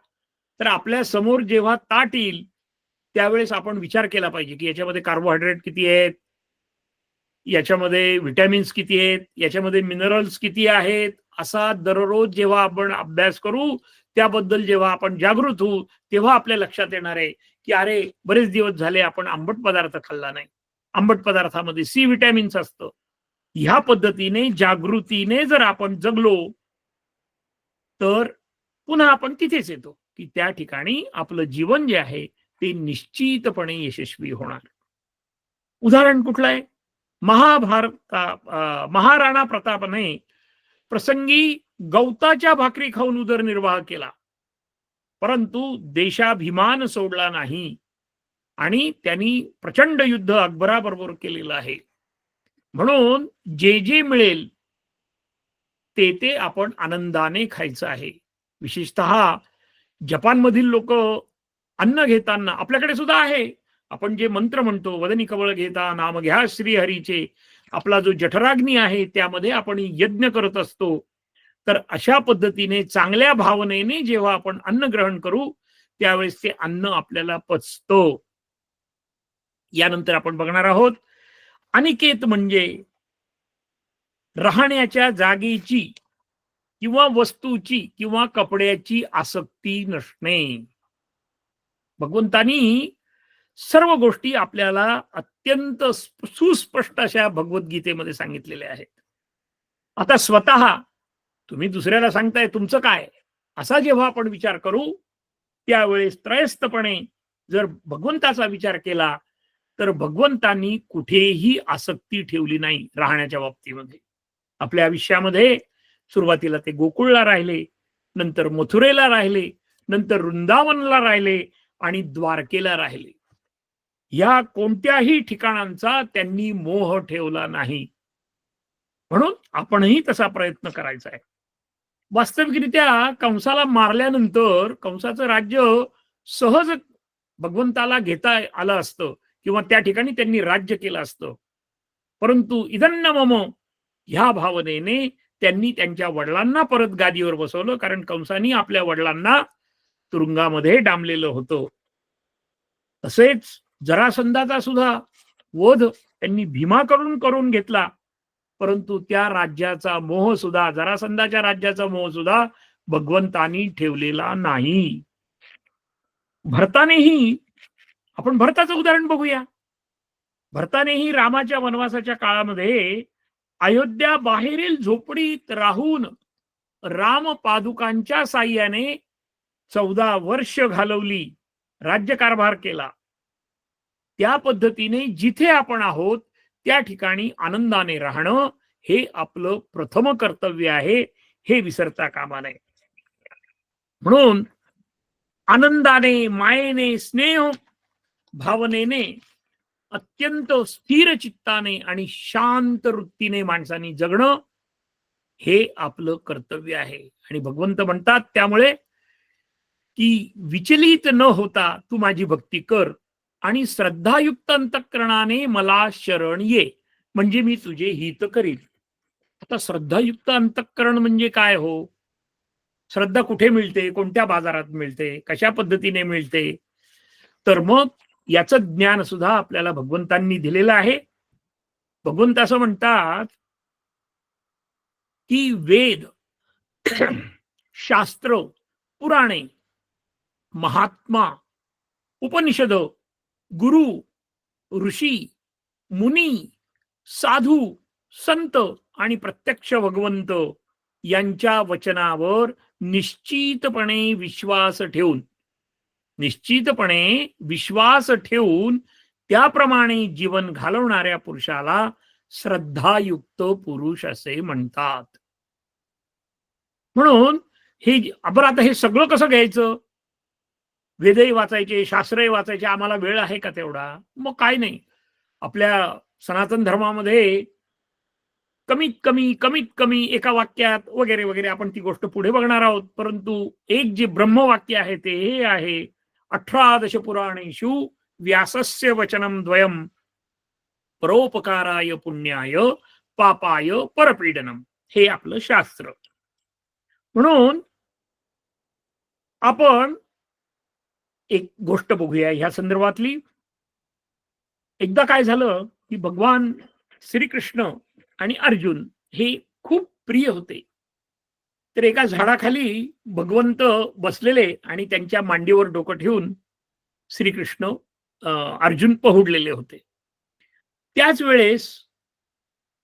A: तर आपल्या समोर जेव्हा ताट येईल त्यावेळेस आपण विचार केला पाहिजे की याच्यामध्ये कार्बोहायड्रेट किती आहेत, याच्यामध्ये विटॅमिन्स किती आहेत, याच्यामध्ये मिनरल्स किती आहेत. असा दररोज जेव्हा आपण अभ्यास करू, त्याबद्दल जेव्हा आपण जागृत होऊ, तेव्हा आपल्या लक्षात येणार आहे की अरे बरेच दिवस झाले आपण आंबट पदार्थ खाल्ला नाही. आंबट पदार्थामध्ये सी विटॅमिन्स असतं. ह्या पद्धतीने जागृतीने जर आपण जगलो तर पुन्हा आपण तिथेच येतो की त्या ठिकाणी आपलं जीवन जे आहे ते निश्चितपणे यशस्वी होणार. उदाहरण कुठलं आहे? महाराणा प्रतापने प्रसंगी गवताच्या भाकरी खाऊन उदरनिर्वाह केला, परंतु देशाभिमान सोडला नाही आणि त्यांनी प्रचंड युद्ध अकबराबरोबर केलेलं आहे. म्हणून जे जे मिळेल ते ते आपण आनंदाने खायचं आहे. विशेषतः जपानमधील लोक अन्न घेताना, आपल्याकडे सुद्धा आहे, आपण जे मंत्र म्हणतो, वदनी कवळ घेता नाम घ्या श्रीहरीचे, आपला जो जठराग्नी आहे त्यामध्ये आपण यज्ञ करत असतो. तर अशा पद्धतीने चांगल्या भावनेने जेव्हा आपण अन्न ग्रहण करू त्यावेळेस ते अन्न आपल्याला पचतं. यानंतर आपण बघणार आहोत अनिकेत म्हणजे राहण्याच्या जागेची किंवा वस्तूची किंवा कपड्याची आसक्ती नसणे. भगवंतानी सर्व गोष्टी आपल्याला अत्यंत सुस्पष्ट अशा भगवद्गीतेमध्ये सांगितलेल्या आहेत. आता स्वतः तुम्ही दुसऱ्याला सांगताय तुमचं काय, असा जेव्हा आपण विचार करू त्यावेळेस त्रयस्थपणे जर भगवंताचा विचार केला तर भगवंतांनी कुठेही आसक्ती ठेवली नाही राहण्याच्या बाबतीमध्ये. आपल्या आयुष्यामध्ये सुरुवातीला ते गोकुळला राहिले, नंतर मथुरेला राहिले, नंतर वृंदावनला राहिले आणि द्वारकेला राहिले. या कोणत्याही ठिकाणांचा त्यांनी मोह ठेवला नाही. म्हणून आपणही तसा प्रयत्न करायचा आहे. वास्तविकरित्या कंसाला मारल्यानंतर कंसाचं राज्य सहज भगवंताला घेता आलं असतं किंवा त्या ठिकाणी त्यांनी राज्य केलं असतं, परंतु इदन्न मम ह्या भावनेने त्यांनी त्यांच्या वडिलांना परत गादीवर बसवलं, कारण कंसानी आपल्या वडिलांना तुरुंगामध्ये डांबलेलं होतं. तसेच जरासंधाचा सुद्धा वध त्यांनी भीमाकडून करून घेतला, परंतु त्या राज्याचा मोह सुद्धा, जरासंधाच्या राज्याचा मोह सुद्धा भगवंतानी ठेवलेला नाही. भरतानेही, आपण भरताचं उदाहरण बघूया. भरतानेही रामाच्या वनवासाच्या काळामध्ये अयोध्या बाहेरील झोपडीत राहून राम पादुकांच्या साह्याने 14 वर्ष घालवली, राज्यकारभार केला. त्या पद्धतीने जिथे आपण आहोत त्या ठिकाणी आनंदाने राहणं हे आपलं प्रथम कर्तव्य आहे, हे विसरता कामा नये. म्हणून आनंदाने, मायेने, स्नेह भावनेने, अत्यंत स्थिर चित्ताने आणि शांत वृत्तीने माणसाने जगणं हे आपलं कर्तव्य आहे. आणि भगवंत म्हणतात त्यामुळे की विचलित न होता तू माझी भक्ती कर आणि श्रद्धायुक्त अंतःकरणाने मला शरण ये, म्हणजे मी तुझे हित करील. आता श्रद्धायुक्त अंतःकरण म्हणजे काय हो? श्रद्धा कुठे मिळते, कोणत्या बाजारात मिळते, कशा पद्धतीने मिळते? तर मग याचं ज्ञान सुद्धा आपल्याला भगवंतांनी दिलेलं आहे. भगवंत असं म्हणतात की वेद, शास्त्र, पुराणे, महात्मा, उपनिषद, गुरु ऋषी, मुनी, साधू, संत आणि प्रत्यक्ष भगवंत यांच्या वचनावर निश्चितपणे विश्वास ठेवून त्याप्रमाणे जीवन घालवणाऱ्या पुरुषाला श्रद्धायुक्त पुरुष असे म्हणतात. म्हणून बरं, आता हे सगळं कसं घ्यायचं? वेदही वाचायचे, शास्त्रही वाचायचे, आम्हाला वेळ आहे का तेवढा? मग काय नाही. आपल्या सनातन धर्मामध्ये कमीत कमी एका वाक्यात वगैरे वगैरे आपण ती गोष्ट पुढे बघणार आहोत. परंतु एक जे ब्रह्मवाक्य आहे ते हे आहे, 18 पुराणेषु व्यासस्य वचनम द्वयम परोपकाराय पुण्याय पापाय परपीडनम. हे आपलं शास्त्र. म्हणून आपण एक गोष्ट बघूया ह्या संदर्भातली. एकदा काय झालं की भगवान श्रीकृष्ण आणि अर्जुन हे खूप प्रिय होते. तर एका झाडाखाली भगवंत बसलेले आणि त्यांच्या मांडीवर डोकं ठेवून श्रीकृष्ण अर्जुन पहुडलेले होते. त्याच वेळेस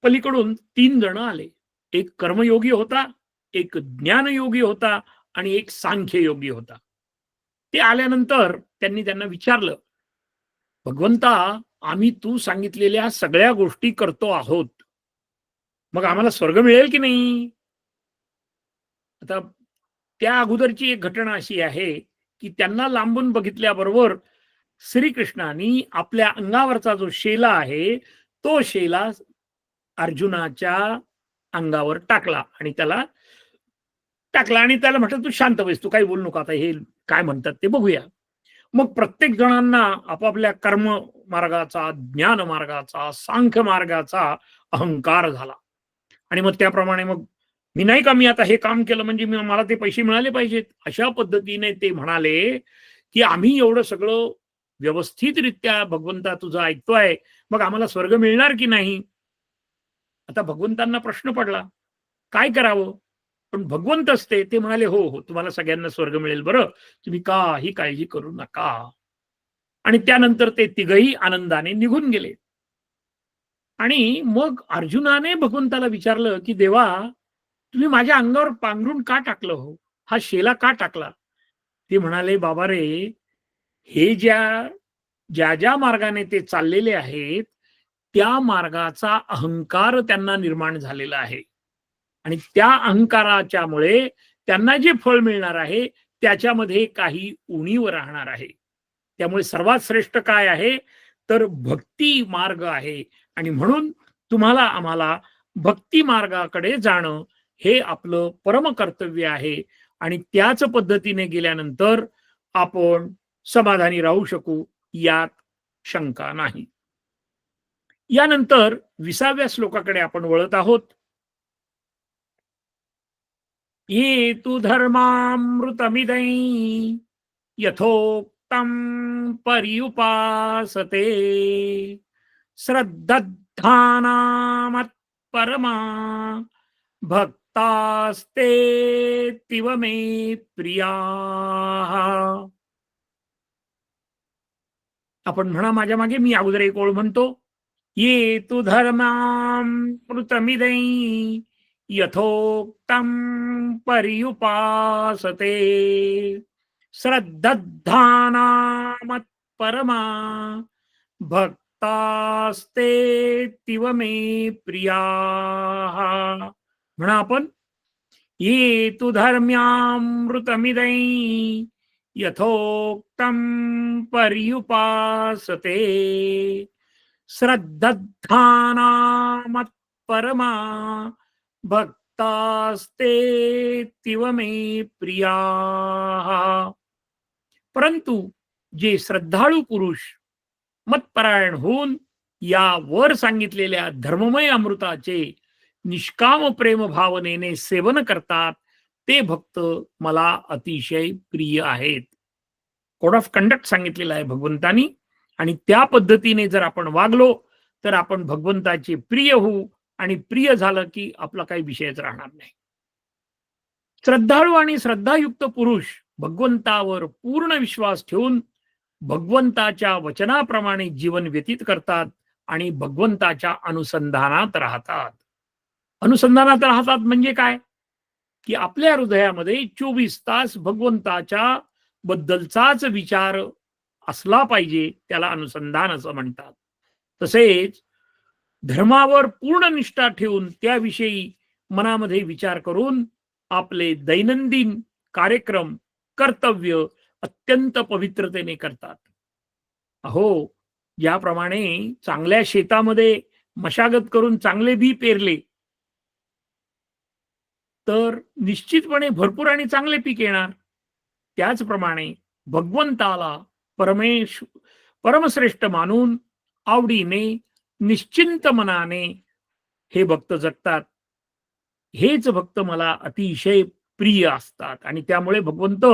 A: पलीकडून 3 जण आले. एक कर्मयोगी होता, एक ज्ञानयोगी होता आणि एक सांख्ययोगी होता. ते आल्यानंतर त्यांनी त्यांना विचारलं, भगवंता, आम्ही तू सांगितलेल्या सगळ्या गोष्टी करतो आहोत, मग आम्हाला स्वर्ग मिळेल की नाही? आता त्या अगोदरची एक घटना अशी आहे की त्यांना लांबून बघितल्याबरोबर श्रीकृष्णाने आपल्या अंगावरचा जो शेला आहे तो शेला अर्जुनाच्या अंगावर टाकला आणि त्याला म्हटलं, तू शांत बस, तू काही बोलू नको, आता हे काय म्हणतात ते बघूया. मग प्रत्येक जणांना आपापल्या कर्म मार्गाचा, ज्ञान मार्गाचा, सांख्य मार्गाचा अहंकार झाला. आणि मग त्याप्रमाणे मग मी आता हे काम केलं म्हणजे मला ते पैसे मिळाले पाहिजेत, अशा पद्धतीने ते म्हणाले की आम्ही एवढं सगळं व्यवस्थितरित्या भगवंता तुझं ऐकतोय, मग आम्हाला स्वर्ग मिळणार की नाही? आता भगवंतांना प्रश्न पडला, काय करावं? पण भगवंत असते ते म्हणाले, हो हो, तुम्हाला सगळ्यांना स्वर्ग मिळेल, बरं, तुम्ही काही काळजी करू नका. आणि त्यानंतर ते तिघही आनंदाने निघून गेले. आणि मग अर्जुनाने भगवंताला विचारलं की देवा, तुम्ही माझ्या अंगावर पांघरून का टाकलं हो? हा शेला का टाकला? ते म्हणाले, बाबा रे, हे ज्या मार्गाने ते चाललेले आहेत त्या मार्गाचा अहंकार त्यांना निर्माण झालेला आहे आणि त्या अहंकाराच्यामुळे त्यांना जे फळ मिळणार आहे त्याच्यामध्ये काही उणीव राहणार आहे. त्यामुळे सर्वात श्रेष्ठ काय आहे तर भक्ती मार्ग आहे. आणि म्हणून तुम्हाला आम्हाला भक्ती मार्गाकडे जाणं हे आपलं परम कर्तव्य आहे आणि त्याच पद्धतीने गेल्यानंतर आपण समाधानी राहू शकू, यात शंका नाही. यानंतर 20व्या श्लोकाकडे आपण वळत आहोत. ये तु धर्मामृतमिदै यथोक्तं पर्युपासते श्रद्धानामत्परमा भक्तास्तेऽतीव मे प्रियाः. आपण म्हणा माझ्या मागे, मी अगोदर एक ओळ म्हणतो. ये तु धर्मामृतमिदै यथोक्तं पर्युपासते श्रद्धानामत्परमा भक्तास्तेऽतीव मे प्रियाः. म्हणा आपण, ये तु धर्म्यामृतमिदै यथोक्तं पर्युपासते श्रद्धानामत्परमा भक्तास्तेऽतीव मे प्रियाः. परंतु जे श्रद्धाळू पुरुष मतपरायण होऊन या वर सांगितलेल्या धर्ममय अमृताचे निष्काम प्रेम भावनेने सेवन करतात ते भक्त मला अतिशय प्रिय आहेत. कोड ऑफ कंडक्ट सांगितलेला आहे भगवंतानी आणि त्या पद्धतीने जर आपण वागलो तर आपण भगवंताचे प्रिय होऊ आणि प्रिय झालं की आपला काही विषयच राहणार नाही. श्रद्धाळू आणि श्रद्धायुक्त पुरुष भगवंतावर पूर्ण विश्वास ठेवून भगवंताच्या वचनाप्रमाणे जीवन व्यतीत करतात आणि भगवंताच्या अनुसंधानात राहतात. अनुसंधानात राहतात म्हणजे काय? की आपल्या हृदयामध्ये 24 तास भगवंताच्या बद्दलचाच विचार असला पाहिजे, त्याला अनुसंधान असं म्हणतात. तसेच धर्मावर पूर्ण निष्ठा ठेवून त्याविषयी मनामध्ये विचार करून आपले दैनंदिन कार्यक्रम, कर्तव्य अत्यंत पवित्रतेने करतात. अहो, ज्याप्रमाणे चांगल्या शेतामध्ये मशागत करून चांगले बी पेरले, तर निश्चितपणे भरपूर आणि चांगले पीक येणार. त्याचप्रमाणे भगवंताला परमश्रेष्ठ मानून आवडीने, निश्चिंत मनाने हे भक्त जगतात. हेच भक्त मला अतिशय प्रिय असतात आणि त्यामुळे भगवंत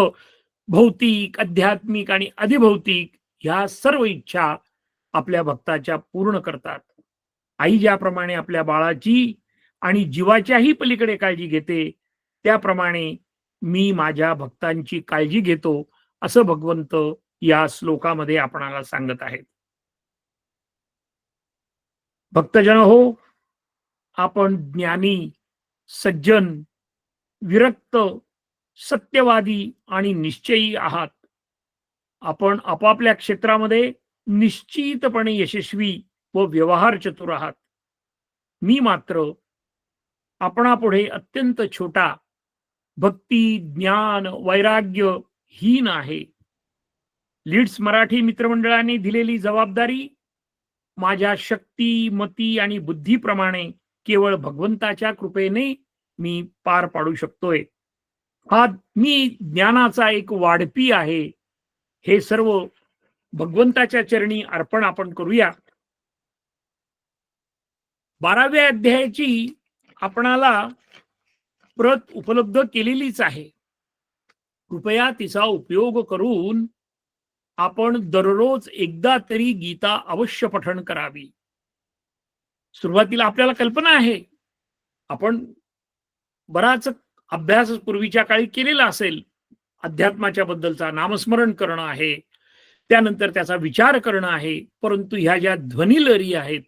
A: भौतिक, आध्यात्मिक आणि अधिभौतिक ह्या सर्व इच्छा आपल्या भक्ताच्या पूर्ण करतात. आई ज्याप्रमाणे आपल्या बाळाची आणि जीवाच्याही पलीकडे काळजी घेते, त्याप्रमाणे मी माझ्या भक्तांची काळजी घेतो, असं भगवंत या श्लोकामध्ये आपणाला सांगत आहेत. भक्तजन हो, आपण ज्ञानी, सज्जन, विरक्त, सत्यवादी आणि निश्चयी आहात. आपण आपापल्या क्षेत्रामध्ये निश्चितपणे यशस्वी व व्यवहार चतुर आहात. मी मात्र आपणापुढे अत्यंत छोटा, भक्ती, ज्ञान, वैराग्य हीन आहे. लीड्स मराठी मित्रमंडळाने दिलेली जबाबदारी माझ्या शक्ती, मती आणि बुद्धीप्रमाणे केवळ भगवंताच्या कृपेने मी पार पाडू शकतोय. हा मी ज्ञानाचा एक वाढपी आहे. हे सर्व भगवंताच्या चरणी अर्पण आपण करूया. 12व्या अध्यायाची आपणाला प्रत उपलब्ध केलेलीच आहे. कृपया तिचा उपयोग करून आपण दररोज एकदा तरी गीता अवश्य पठण करावी. सुरुवातीला आपल्याला कल्पना आहे, आपण बराच अभ्यास पूर्वीच्या काळी केलेला असेल. अध्यात्माच्या बद्दलचा नामस्मरण करणं आहे, त्यानंतर त्याचा विचार करणं आहे. परंतु ह्या ज्या ध्वनिलहरी आहेत,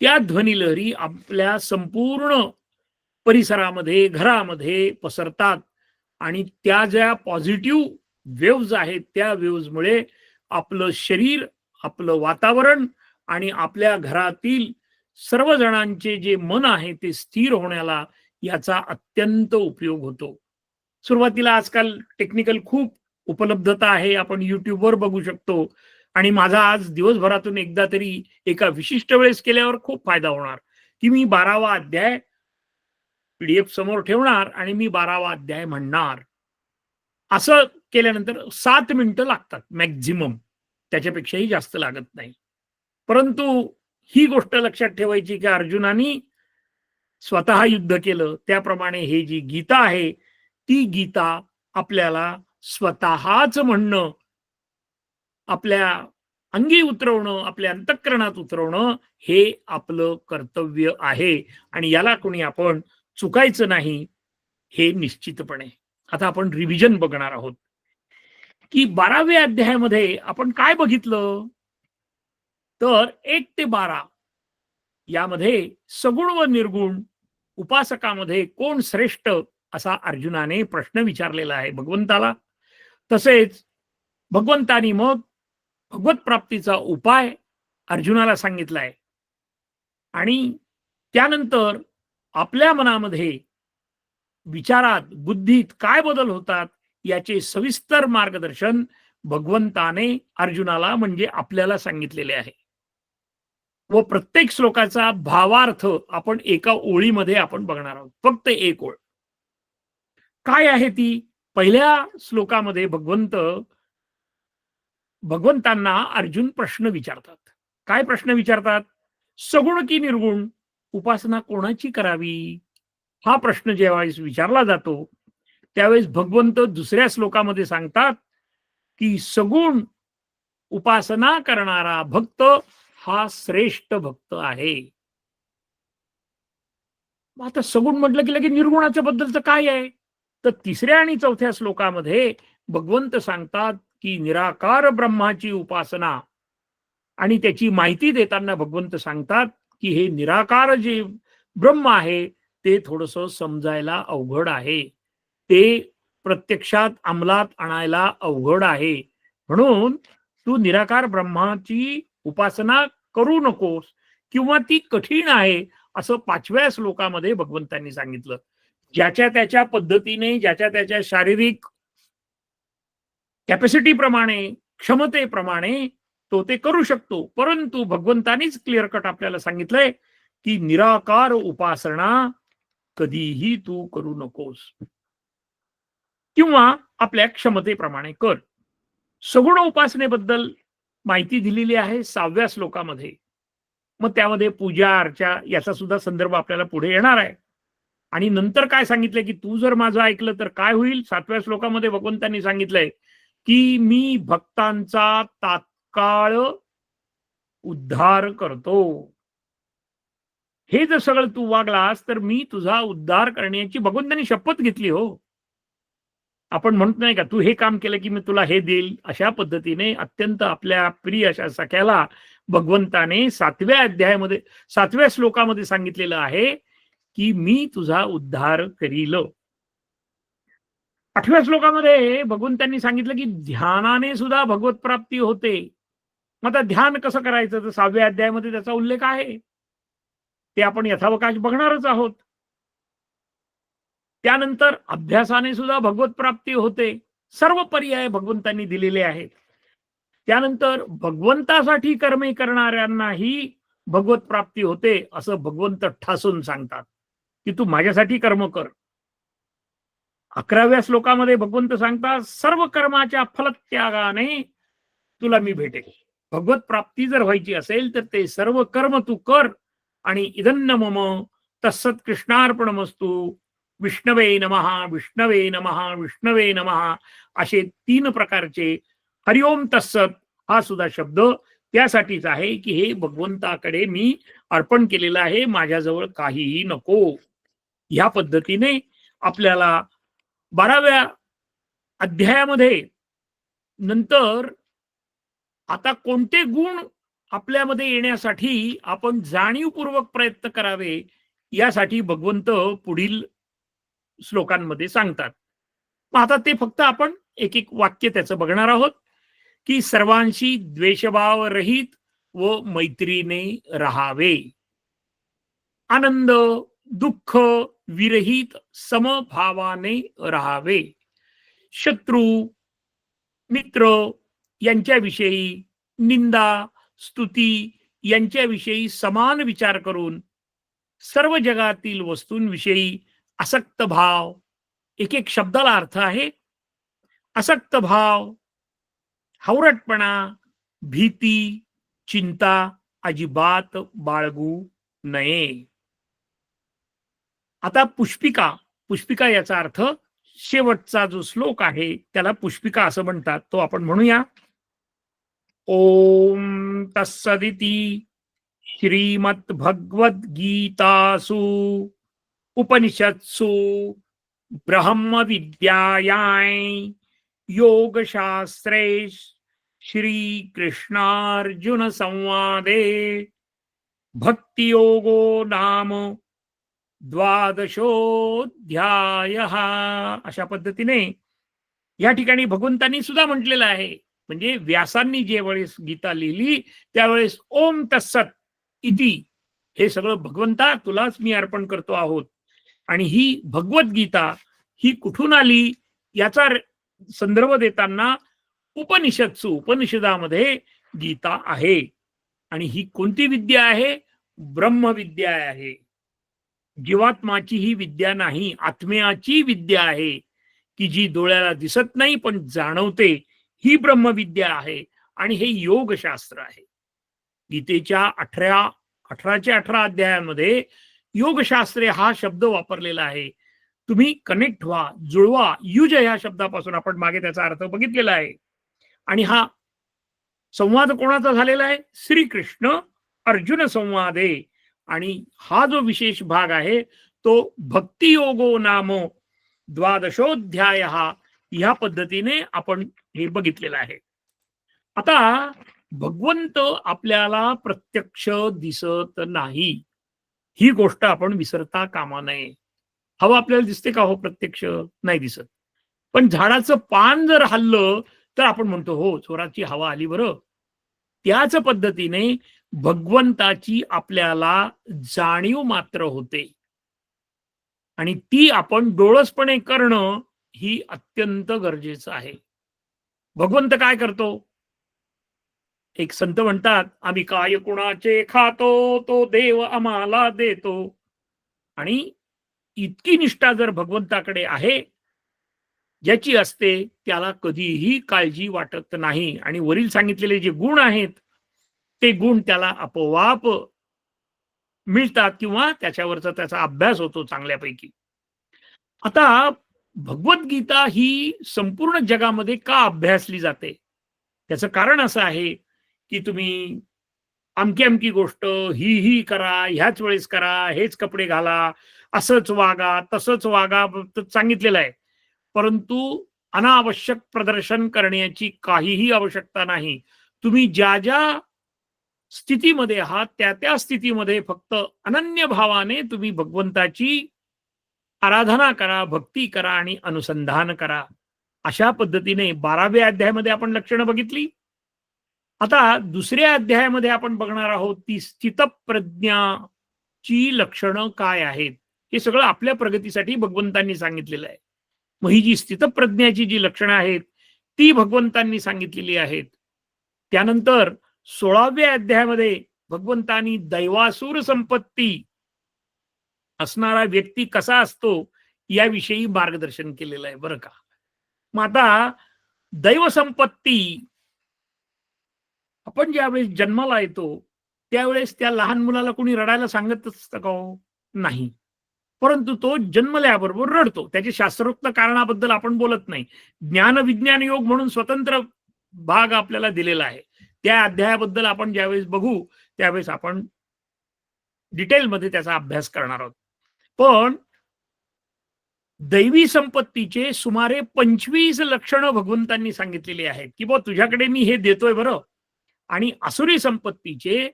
A: त्या ध्वनिलहरी आपल्या संपूर्ण परिसरामध्ये, घरामध्ये पसरतात आणि त्या ज्या पॉझिटिव्ह वेव्ज आहेत, त्या वेव्जमुळे आपलं शरीर, आपलं वातावरण आणि आपल्या घरातील सर्व जणांचे जे मन आहे ते स्थिर होण्याला याचा अत्यंत उपयोग होतो. सुरुवातीला आजकाल टेक्निकल खूप उपलब्धता आहे. आपण YouTubeवर बघू शकतो आणि माझा आज दिवसभरातून एकदा तरी एका विशिष्ट वेळेस केल्यावर खूप फायदा होणार, की मी 12वा अध्याय PDF समोर ठेवणार आणि मी 12वा अध्याय म्हणणार. असं केल्यानंतर 7 मिनिटं लागतात मॅक्झिमम, त्याच्यापेक्षाही जास्त लागत नाही. परंतु ही गोष्ट लक्षात ठेवायची की अर्जुनानी स्वतः युद्ध केलं, त्याप्रमाणे हे जी गीता आहे, ती गीता आपल्याला स्वतःच म्हणणं, आपल्या अंगी उतरवणं, आपल्या अंतःकरणात उतरवणं हे आपलं कर्तव्य आहे आणि याला कोणी आपण चुकायचं नाही, हे निश्चितपणे. आता आपण रिव्हिजन बघणार आहोत की 12व्या अध्यायामध्ये आपण काय बघितलं. तर 1 ते 12 यामध्ये सगुण व निर्गुण उपासकामध्ये कोण श्रेष्ठ, असा अर्जुनाने प्रश्न विचारलेला आहे भगवंताला. तसेच भगवंतानी मग भगवत प्राप्तीचा उपाय अर्जुनाला सांगितलाय आणि त्यानंतर आपल्या मनामध्ये, विचारात, बुद्धीत काय बदल होतात याचे सविस्तर मार्गदर्शन भगवंताने अर्जुनाला म्हणजे आपल्याला सांगितलेले आहे. व प्रत्येक श्लोकाचा भावार्थ आपण एका ओळीमध्ये आपण बघणार आहोत. फक्त एक ओळ काय आहे ती. पहिल्या श्लोकामध्ये भगवंतांना अर्जुन प्रश्न विचारतात. काय प्रश्न विचारतात? सगुण की निर्गुण उपासना कोणाची करावी, हा प्रश्न जेव्हा विचारला जातो त्यावेळेस भगवंत दुसऱ्या श्लोकामध्ये सांगतात की सगुण उपासना करणारा भक्त हा श्रेष्ठ भक्त आहे. आता सगुण म्हटलं की लगेच निर्गुणाच्या बद्दलचं काय आहे. तर तिसऱ्या आणि चौथ्या श्लोकामध्ये भगवंत सांगतात की निराकार ब्रह्माची उपासना आणि त्याची माहिती देताना भगवंत सांगतात की हे निराकार जे ब्रह्म आहे ते थोडस समजायला अवघड आहे, ते प्रत्यक्षात अंमलात आणायला अवघड आहे. म्हणून तू निराकार ब्रह्माची उपासना करू नकोस किंवा ती कठीण आहे असं 5व्या श्लोकामध्ये भगवंतांनी सांगितलं. ज्याच्या त्याच्या पद्धतीने, ज्याच्या त्याच्या शारीरिक कॅपॅसिटी प्रमाणे, क्षमतेप्रमाणे तो ते करू शकतो. परंतु भगवंतानीच क्लिअर कट आपल्याला सांगितलंय की निराकार उपासना कधीही तू करू नकोस किंवा आपल्या क्षमतेप्रमाणे कर. सगुण उपासनेबद्दल माहिती दिलेली आहे 6व्या श्लोकामध्ये. मग त्यामध्ये पूजा अर्चा याचा सुद्धा संदर्भ आपल्याला पुढे येणार आहे. आणि नंतर काय सांगितलंय की तू जर माझं ऐकलं तर काय होईल. 7व्या श्लोकामध्ये भगवंतांनी सांगितलंय की मी भक्तांचा तात्काळ उद्धार करतो. हे जर सगळं तू वागलास तर मी तुझा उद्धार करण्याची भगवंतांनी शपथ घेतली हो. आपण म्हणत नाही का तू हे काम केलं की मी तुला हे देईल. अशा पद्धतीने अत्यंत आपल्या प्रिय अशा सख्याला भगवंताने 7व्या अध्यायामध्ये 7व्या श्लोकामध्ये सांगितलेलं आहे की मी तुझा उद्धार करील. 8व्या श्लोकामध्ये भगवंतांनी सांगितलं की ध्यानाने सुद्धा भगवत प्राप्ती होते. मग आता ध्यान कसं करायचं तर 6व्या अध्यायामध्ये त्याचा उल्लेख आहे, ते आपण यथावकाश बघणारच आहोत. त्यानंतर अभ्यासाने सुद्धा भगवत प्राप्ती होते. सर्व पर्याय भगवंतांनी दिलेले आहेत. त्यानंतर भगवंतासाठी कर्मे करणाऱ्यांनाही भगवत प्राप्ती होते असं भगवंत ठासून सांगतात की तू माझ्यासाठी कर्म कर. 11व्या श्लोकामध्ये भगवंत सांगतात सर्व कर्माच्या फलत्यागाने तुला मी भेटेल. भगवत प्राप्ती जर व्हायची असेल तर ते सर्व कर्म तू कर. आणि इदन्न मम तत्सत कृष्णार्पणमस्तु विष्णवे नमः विष्णवे नमः विष्णवे नमः असे 3 प्रकारचे हरिओम तत्सत हा सुद्धा शब्द त्यासाठीच आहे की हे भगवंताकडे मी अर्पण केलेलं आहे, माझ्याजवळ काहीही नको. ह्या पद्धतीने आपल्याला 12व्या अध्यायामध्ये नंतर आता कोणते गुण आपल्यामध्ये येण्यासाठी आपण जाणीवपूर्वक प्रयत्न करावे यासाठी भगवंत पुढील श्लोकांमध्ये सांगतात. मग आता ते फक्त आपण एक एक वाक्य त्याचं बघणार आहोत की सर्वांशी द्वेषभाव रहित व मैत्रीने राहावे. आनंद दुःख विरहित समभावाने राहावे. शत्रू मित्र यांच्याविषयी निंदा स्तुती यांच्याविषयी समान विचार करून सर्व जगातील वस्तूंविषयी आसक्त भाव, एक एक शब्दाला अर्थ आहे. आसक्त भाव, हावरटपणा, भीती, चिंता अजिबात बाळगू नये. आता पुष्पिका याचा अर्थ शेवटचा जो श्लोक आहे त्याला पुष्पिका असं म्हणतात, तो आपण म्हणूया. ओम तत्सदिति श्रीमद्भगवद्गीतासु उपनिषत्सु ब्रह्म विद्यायां योगशास्त्रे श्रीकृष्णार्जुन संवादे भक्तियोगो नाम 12ोऽध्यायः. अशा पद्धतीने या ठिकाणी भगवंतांनी सुद्धा म्हटलेलं आहे. म्हणजे व्यासांनी ज्यावेळेस गीता लिहिली त्यावेळेस ओम तत्सत इति हे सगळं भगवंता तुलाच मी अर्पण करतो आहोत. आणि ही भगवद्गीता ही कुठून आली याचा संदर्भ देताना उपनिषदामध्ये गीता आहे. आणि ही कोणती विद्या आहे? ब्रह्मविद्या आहे. जीवात्माची ही विद्या नाही, आत्म्याची विद्या आहे की जी डोळ्याला दिसत नाही पण जाणवते. ही ब्रह्मविद्या आहे आणि हे योगशास्त्र आहे. गीतेच्या 18 अध्यायांमध्ये योगशास्त्रे हा शब्द वापरलेला आहे. तुम्ही कनेक्ट व्हा, जुळवा. युज या शब्दापासून आपण मागे त्याचा अर्थ बघितलेला आहे. आणि हा संवाद कोणाचा झालेला आहे? श्रीकृष्ण अर्जुन संवादे. आणि हा जो विशेष भाग आहे तो भक्तियोगो नाम 12ोऽध्यायः ह्या पद्धतीने आपण हे बघितलेलं आहे. आता भगवंत आपल्याला प्रत्यक्ष दिसत नाही, ही गोष्ट आपण विसरता कामा नये. हवा आपल्याला दिसते का हो प्रत्यक्ष? नाही दिसत. पण झाडाचं पान जर हललं, तर आपण म्हणतो, "हो, जोराची हवा आली बरं." त्याच पद्धतीने भगवंताची आपल्याला जाणीव मात्र होते आणि ती आपण डोळसपणे करणं ही अत्यंत गरजेचं आहे. भगवंत काय करतो? एक संत म्हणतात, "आम्ही काय कुणाचे खातो, तो देव आम्हाला देतो." आणि इतकी निष्ठा जर भगवंताकडे आहे, ज्याची असते, त्याला कधीही काळजी वाटत नाही आणि वरील सांगितलेले जे गुण आहेत, ते गुण त्याला आपोआप मिळतात किंवा त्याच्यावरचा त्याचा अभ्यास होतो चांगल्यापैकी. आता भगवद्गीता ही संपूर्ण जगामध्ये का अभ्यासली जाते? त्याचं कारण असं आहे, की तुम्ही अमकी-अमकी गोष्ट ही करा, ह्याच वेळेस करा, हेच कपडे घाला, असंच वागा, तसंच वागा सांगितलेलं आहे. परंतु अनावश्यक प्रदर्शन करण्याची काहीही आवश्यकता नाही. तुम्ही ज्या स्थितीमध्ये आहात, त्या स्थितीमध्ये फक्त अनन्य भावाने तुम्ही भगवंताची आराधना करा, भक्ती करा आणि अनुसंधान करा. अशा पद्धतीने 12व्या अध्यायामध्ये आपण लक्षणं बघितली. आता दुसऱ्या अध्यायामध्ये आपण बघणार आहोत ती स्थितप्रज्ञाची लक्षणं काय आहेत? हे सगळं आपल्या प्रगतीसाठी भगवंतांनी सांगितलेलं आहे. मग ही जी स्थितप्रज्ञाची जी लक्षणं आहेत, ती भगवंतांनी सांगितलेली आहेत. त्यानंतर 16व्या अध्यायामध्ये भगवंतांनी दैवासुर संपत्ती असणारा व्यक्ती कसा असतो, याविषयी मार्गदर्शन केलेलं आहे बरं का. मग आता दैवसंपत्ती आपण ज्यावेळेस जन्माला येतो, त्यावेळेस त्या लहान मुलाला कोणी रडायला सांगत असतं का हो? नाही. परंतु तो जन्मल्याबरोबर रडतो. त्याच्या शास्त्रोक्त कारणाबद्दल आपण बोलत नाही. ज्ञान विज्ञान योग म्हणून स्वतंत्र भाग आपल्याला दिलेला आहे. त्या अध्यायाबद्दल आपण ज्यावेळेस बघू, त्यावेळेस आपण डिटेलमध्ये त्याचा अभ्यास करणार आहोत. पण दैवी संपत्तीचे सुमारे 25 लक्षणं भगवंतांनी सांगितलेली आहेत, की बुवा तुझ्याकडे मी हे देतोय बरं. आणि आसुरी संपत्तीचे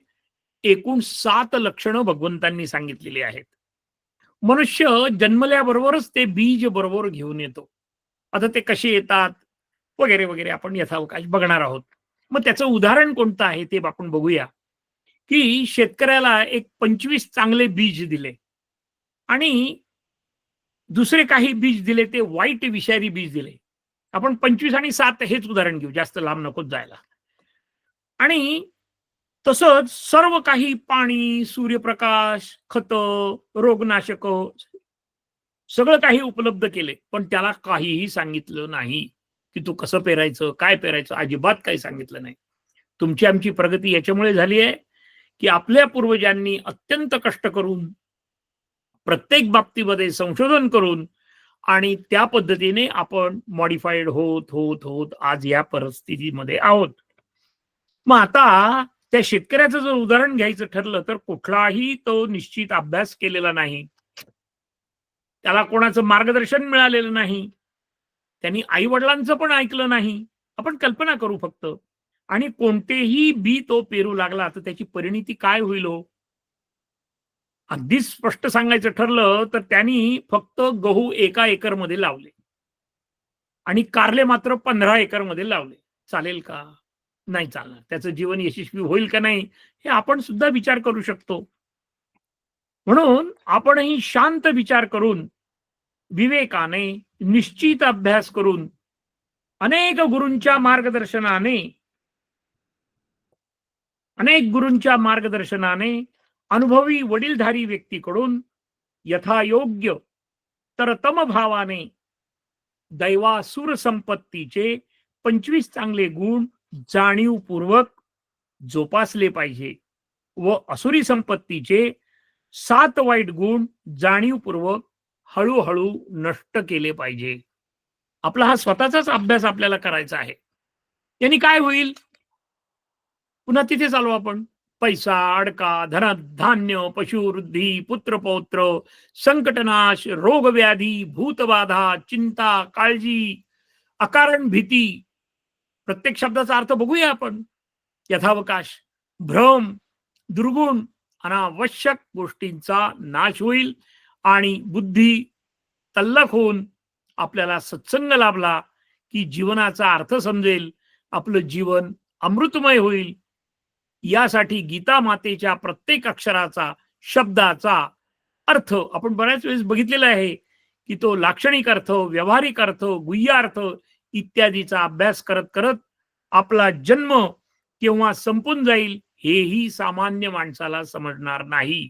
A: एकूण 7 लक्षणं भगवंतांनी सांगितलेली आहेत. मनुष्य जन्मल्याबरोबरच ते बीज बरोबर घेऊन येतो. आता ते कसे येतात वगैरे, वगैरे आपण यथावकाश बघणार आहोत. मग त्याचं उदाहरण कोणतं आहे ते आपण बघूया, की शेतकऱ्याला एक 25 चांगले बीज दिले आणि दुसरे काही बीज दिले ते वाईट विषारी बीज दिले. आपण 25 आणि 7 हेच उदाहरण घेऊ, जास्त लांब नकोच जायला. आणि तसंच सर्व काही पाणी, सूर्यप्रकाश, खतं, रोगनाशकं सगळं काही उपलब्ध केले. पण त्याला काहीही सांगितलं नाही, की तू कसं पेरायचं, काय पेरायचं अजिबात काही सांगितलं नाही. तुमची आमची प्रगती याच्यामुळे झाली आहे, की आपल्या पूर्वजांनी अत्यंत कष्ट करून, प्रत्येक बाबतीमध्ये संशोधन करून आणि त्या पद्धतीने आपण मॉडिफाईड होत आज या परिस्थितीमध्ये आहोत. मग आता त्या शेतकऱ्याचं जर उदाहरण घ्यायचं ठरलं, तर कुठलाही तो निश्चित अभ्यास केलेला नाही. त्याला कोणाचं मार्गदर्शन मिळालेलं नाही. त्यांनी आई-वडिलांचं पण ऐकलं नाही. आपण कल्पना करू फक्त आणि कोणतेही बी तो पेरू लागला, तर त्याची परिणिती काय होईल हो? अगदीच स्पष्ट सांगायचं ठरलं, तर त्यांनी फक्त गहू 1 एकरमध्ये लावले आणि कारले मात्र 15 एकरमध्ये लावले. चालेल का? नाही चालणार. त्याचं जीवन यशस्वी होईल का नाही, हे आपण सुद्धा विचार करू शकतो. म्हणून आपणही शांत विचार करून, विवेकाने, निश्चित अभ्यास करून, अनेक गुरूंच्या मार्गदर्शनाने अनुभवी वडीलधारी व्यक्तीकडून यथायोग्य तरतम भावाने दैवासुर संपत्तीचे 25 चांगले गुण जाणीवपूर्वक जोपासले पाहिजे व असुरी संपत्तीचे 7 वाईट गुण जाणीवपूर्वक हळूहळू नष्ट केले पाहिजे. आपला हा स्वतःचाच अभ्यास आपल्याला करायचा आहे. यांनी काय होईल? पुन्हा तिथे चालू आपण. पैसा, अडका, धान्य, पशुवृद्धी, पुत्रपौत्र, संकटनाश, रोगव्याधी, भूतबाधा, चिंता, काळजी, अकारण भीती प्रत्येक शब्दाचा अर्थ बघूया आपण. यथावकाश, भ्रम, दुर्गुण, अनावश्यक गोष्टींचा नाश होईल आणि बुद्धी तल्लख होऊन आपल्याला सत्संग लाभला की जीवनाचा अर्थ समजेल, आपलं जीवन अमृतमय होईल. यासाठी गीता मातेच्या प्रत्येक अक्षराचा, शब्दाचा अर्थ आपण बऱ्याच वेळेस बघितलेला आहे की तो लाक्षणिक अर्थ, व्यावहारिक अर्थ, गुह्य अर्थ इत्यादीचा अभ्यास करत करत आपला जन्म केव्हा संपून जाईल हेही सामान्य माणसाला समजणार नाही.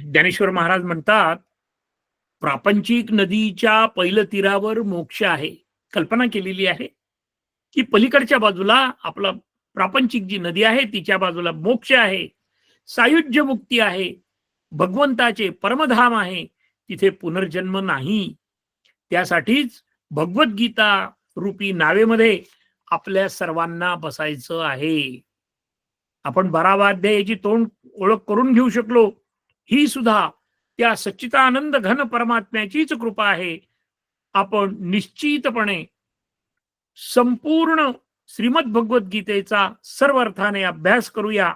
A: ज्ञानेश्वर महाराज म्हणतात, प्रापंचिक नदीच्या पहिलं तीरावर मोक्ष आहे. कल्पना केलेली आहे की पलीकडच्या बाजूला आपला प्रापंचिक जी नदी आहे तिच्या बाजूला मोक्ष आहे, सायुज्य मुक्ती आहे, भगवंताचे परमधाम आहे, तिथे पुनर्जन्म नाही. त्यासाठीच भगवद्गीता रूपी नावेमध्ये आपल्या सर्वांना बसायचं आहे. आपण 12व्या अध्यायाची तोंड ओळख करून घेऊ शकलो, ही सुद्धा त्या सच्चिदानंद घन परमात्म्याचीच कृपा आहे. आपण निश्चितपणे संपूर्ण श्रीमद भगवद्गीतेचा सर्व अर्थाने अभ्यास करूया.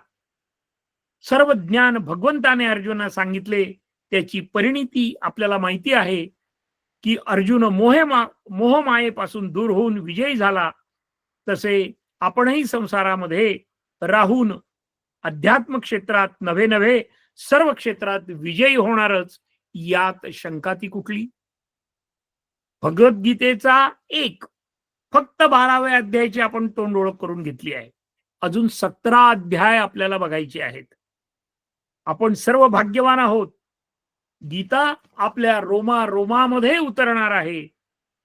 A: सर्व ज्ञान भगवंताने अर्जुनाला सांगितले, त्याची परिणिती आपल्याला माहिती आहे की अर्जुन मोहमायेपासून दूर होऊन विजयी झाला. तसे आपणही संसारामध्ये राहून अध्यात्म क्षेत्रात नव्हे नव्हे सर्व क्षेत्रात विजयी होणारच, यात शंका ती कुठली. भगवद्गीतेचा फक्त 12व्या अध्यायाची आपण तोंड ओळख करून घेतली आहे. अजून 17 अध्याय आपल्याला बघायचे आहेत. आपण सर्व भाग्यवान आहोत. गीता आपल्या रोमामध्ये उतरणार आहे,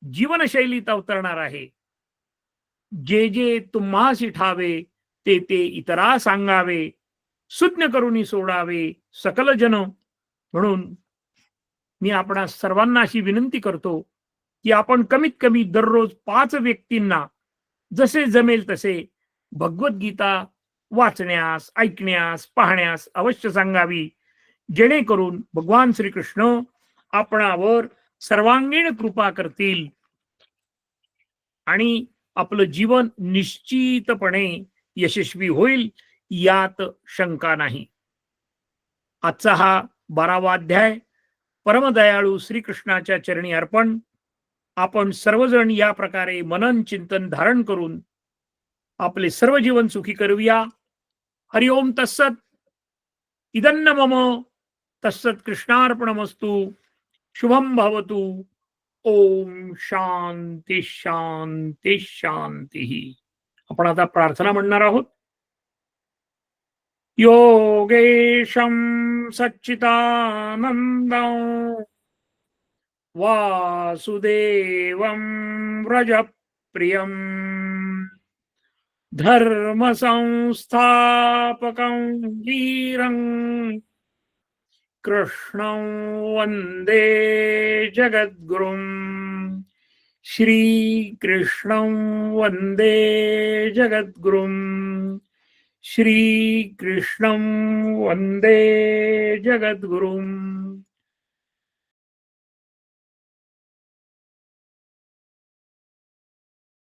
A: जीवनशैलीत उतरणार आहे. जे जे तुम्हासी ठावे ते ते इतरा सांगावे, सुज्ञ करुनी सोडावे सकल जन. म्हणून मी आपणा सर्वांना अशी विनंती करतो की आपण कमीत कमी दररोज 5 व्यक्तींना जसे जमेल तसे भगवद्गीता वाचण्यास, ऐकण्यास, पाहण्यास अवश्य सांगावी, जेणेकरून भगवान श्रीकृष्ण आपणावर सर्वांगीण कृपा करतील आणि आपलं जीवन निश्चितपणे यशस्वी होईल, यात शंका नाही. आजचा हा 12वा अध्याय परमदयाळू श्रीकृष्णाच्या चरणी अर्पण. आपण सर्वजण या प्रकारे मनन चिंतन धारण करून आपले सर्व जीवन सुखी करूया. हरि ओम तत्सत. इदन्न मम तत्सत कृष्णार्पणमस्तु. शुभम भवतु. ओम शांती शांती शांती. आपण आता प्रार्थना म्हणणार आहोत. योगेशं सच्चिदानन्दं वासुदेवं व्रजप्रियं धर्मसंस्थापकं वीरं कृष्णं वन्दे जगद्गुरुं. श्रीकृष्णं वन्दे जगद्गुरुं. श्रीकृष्णं वन्दे जगद्गुरुं.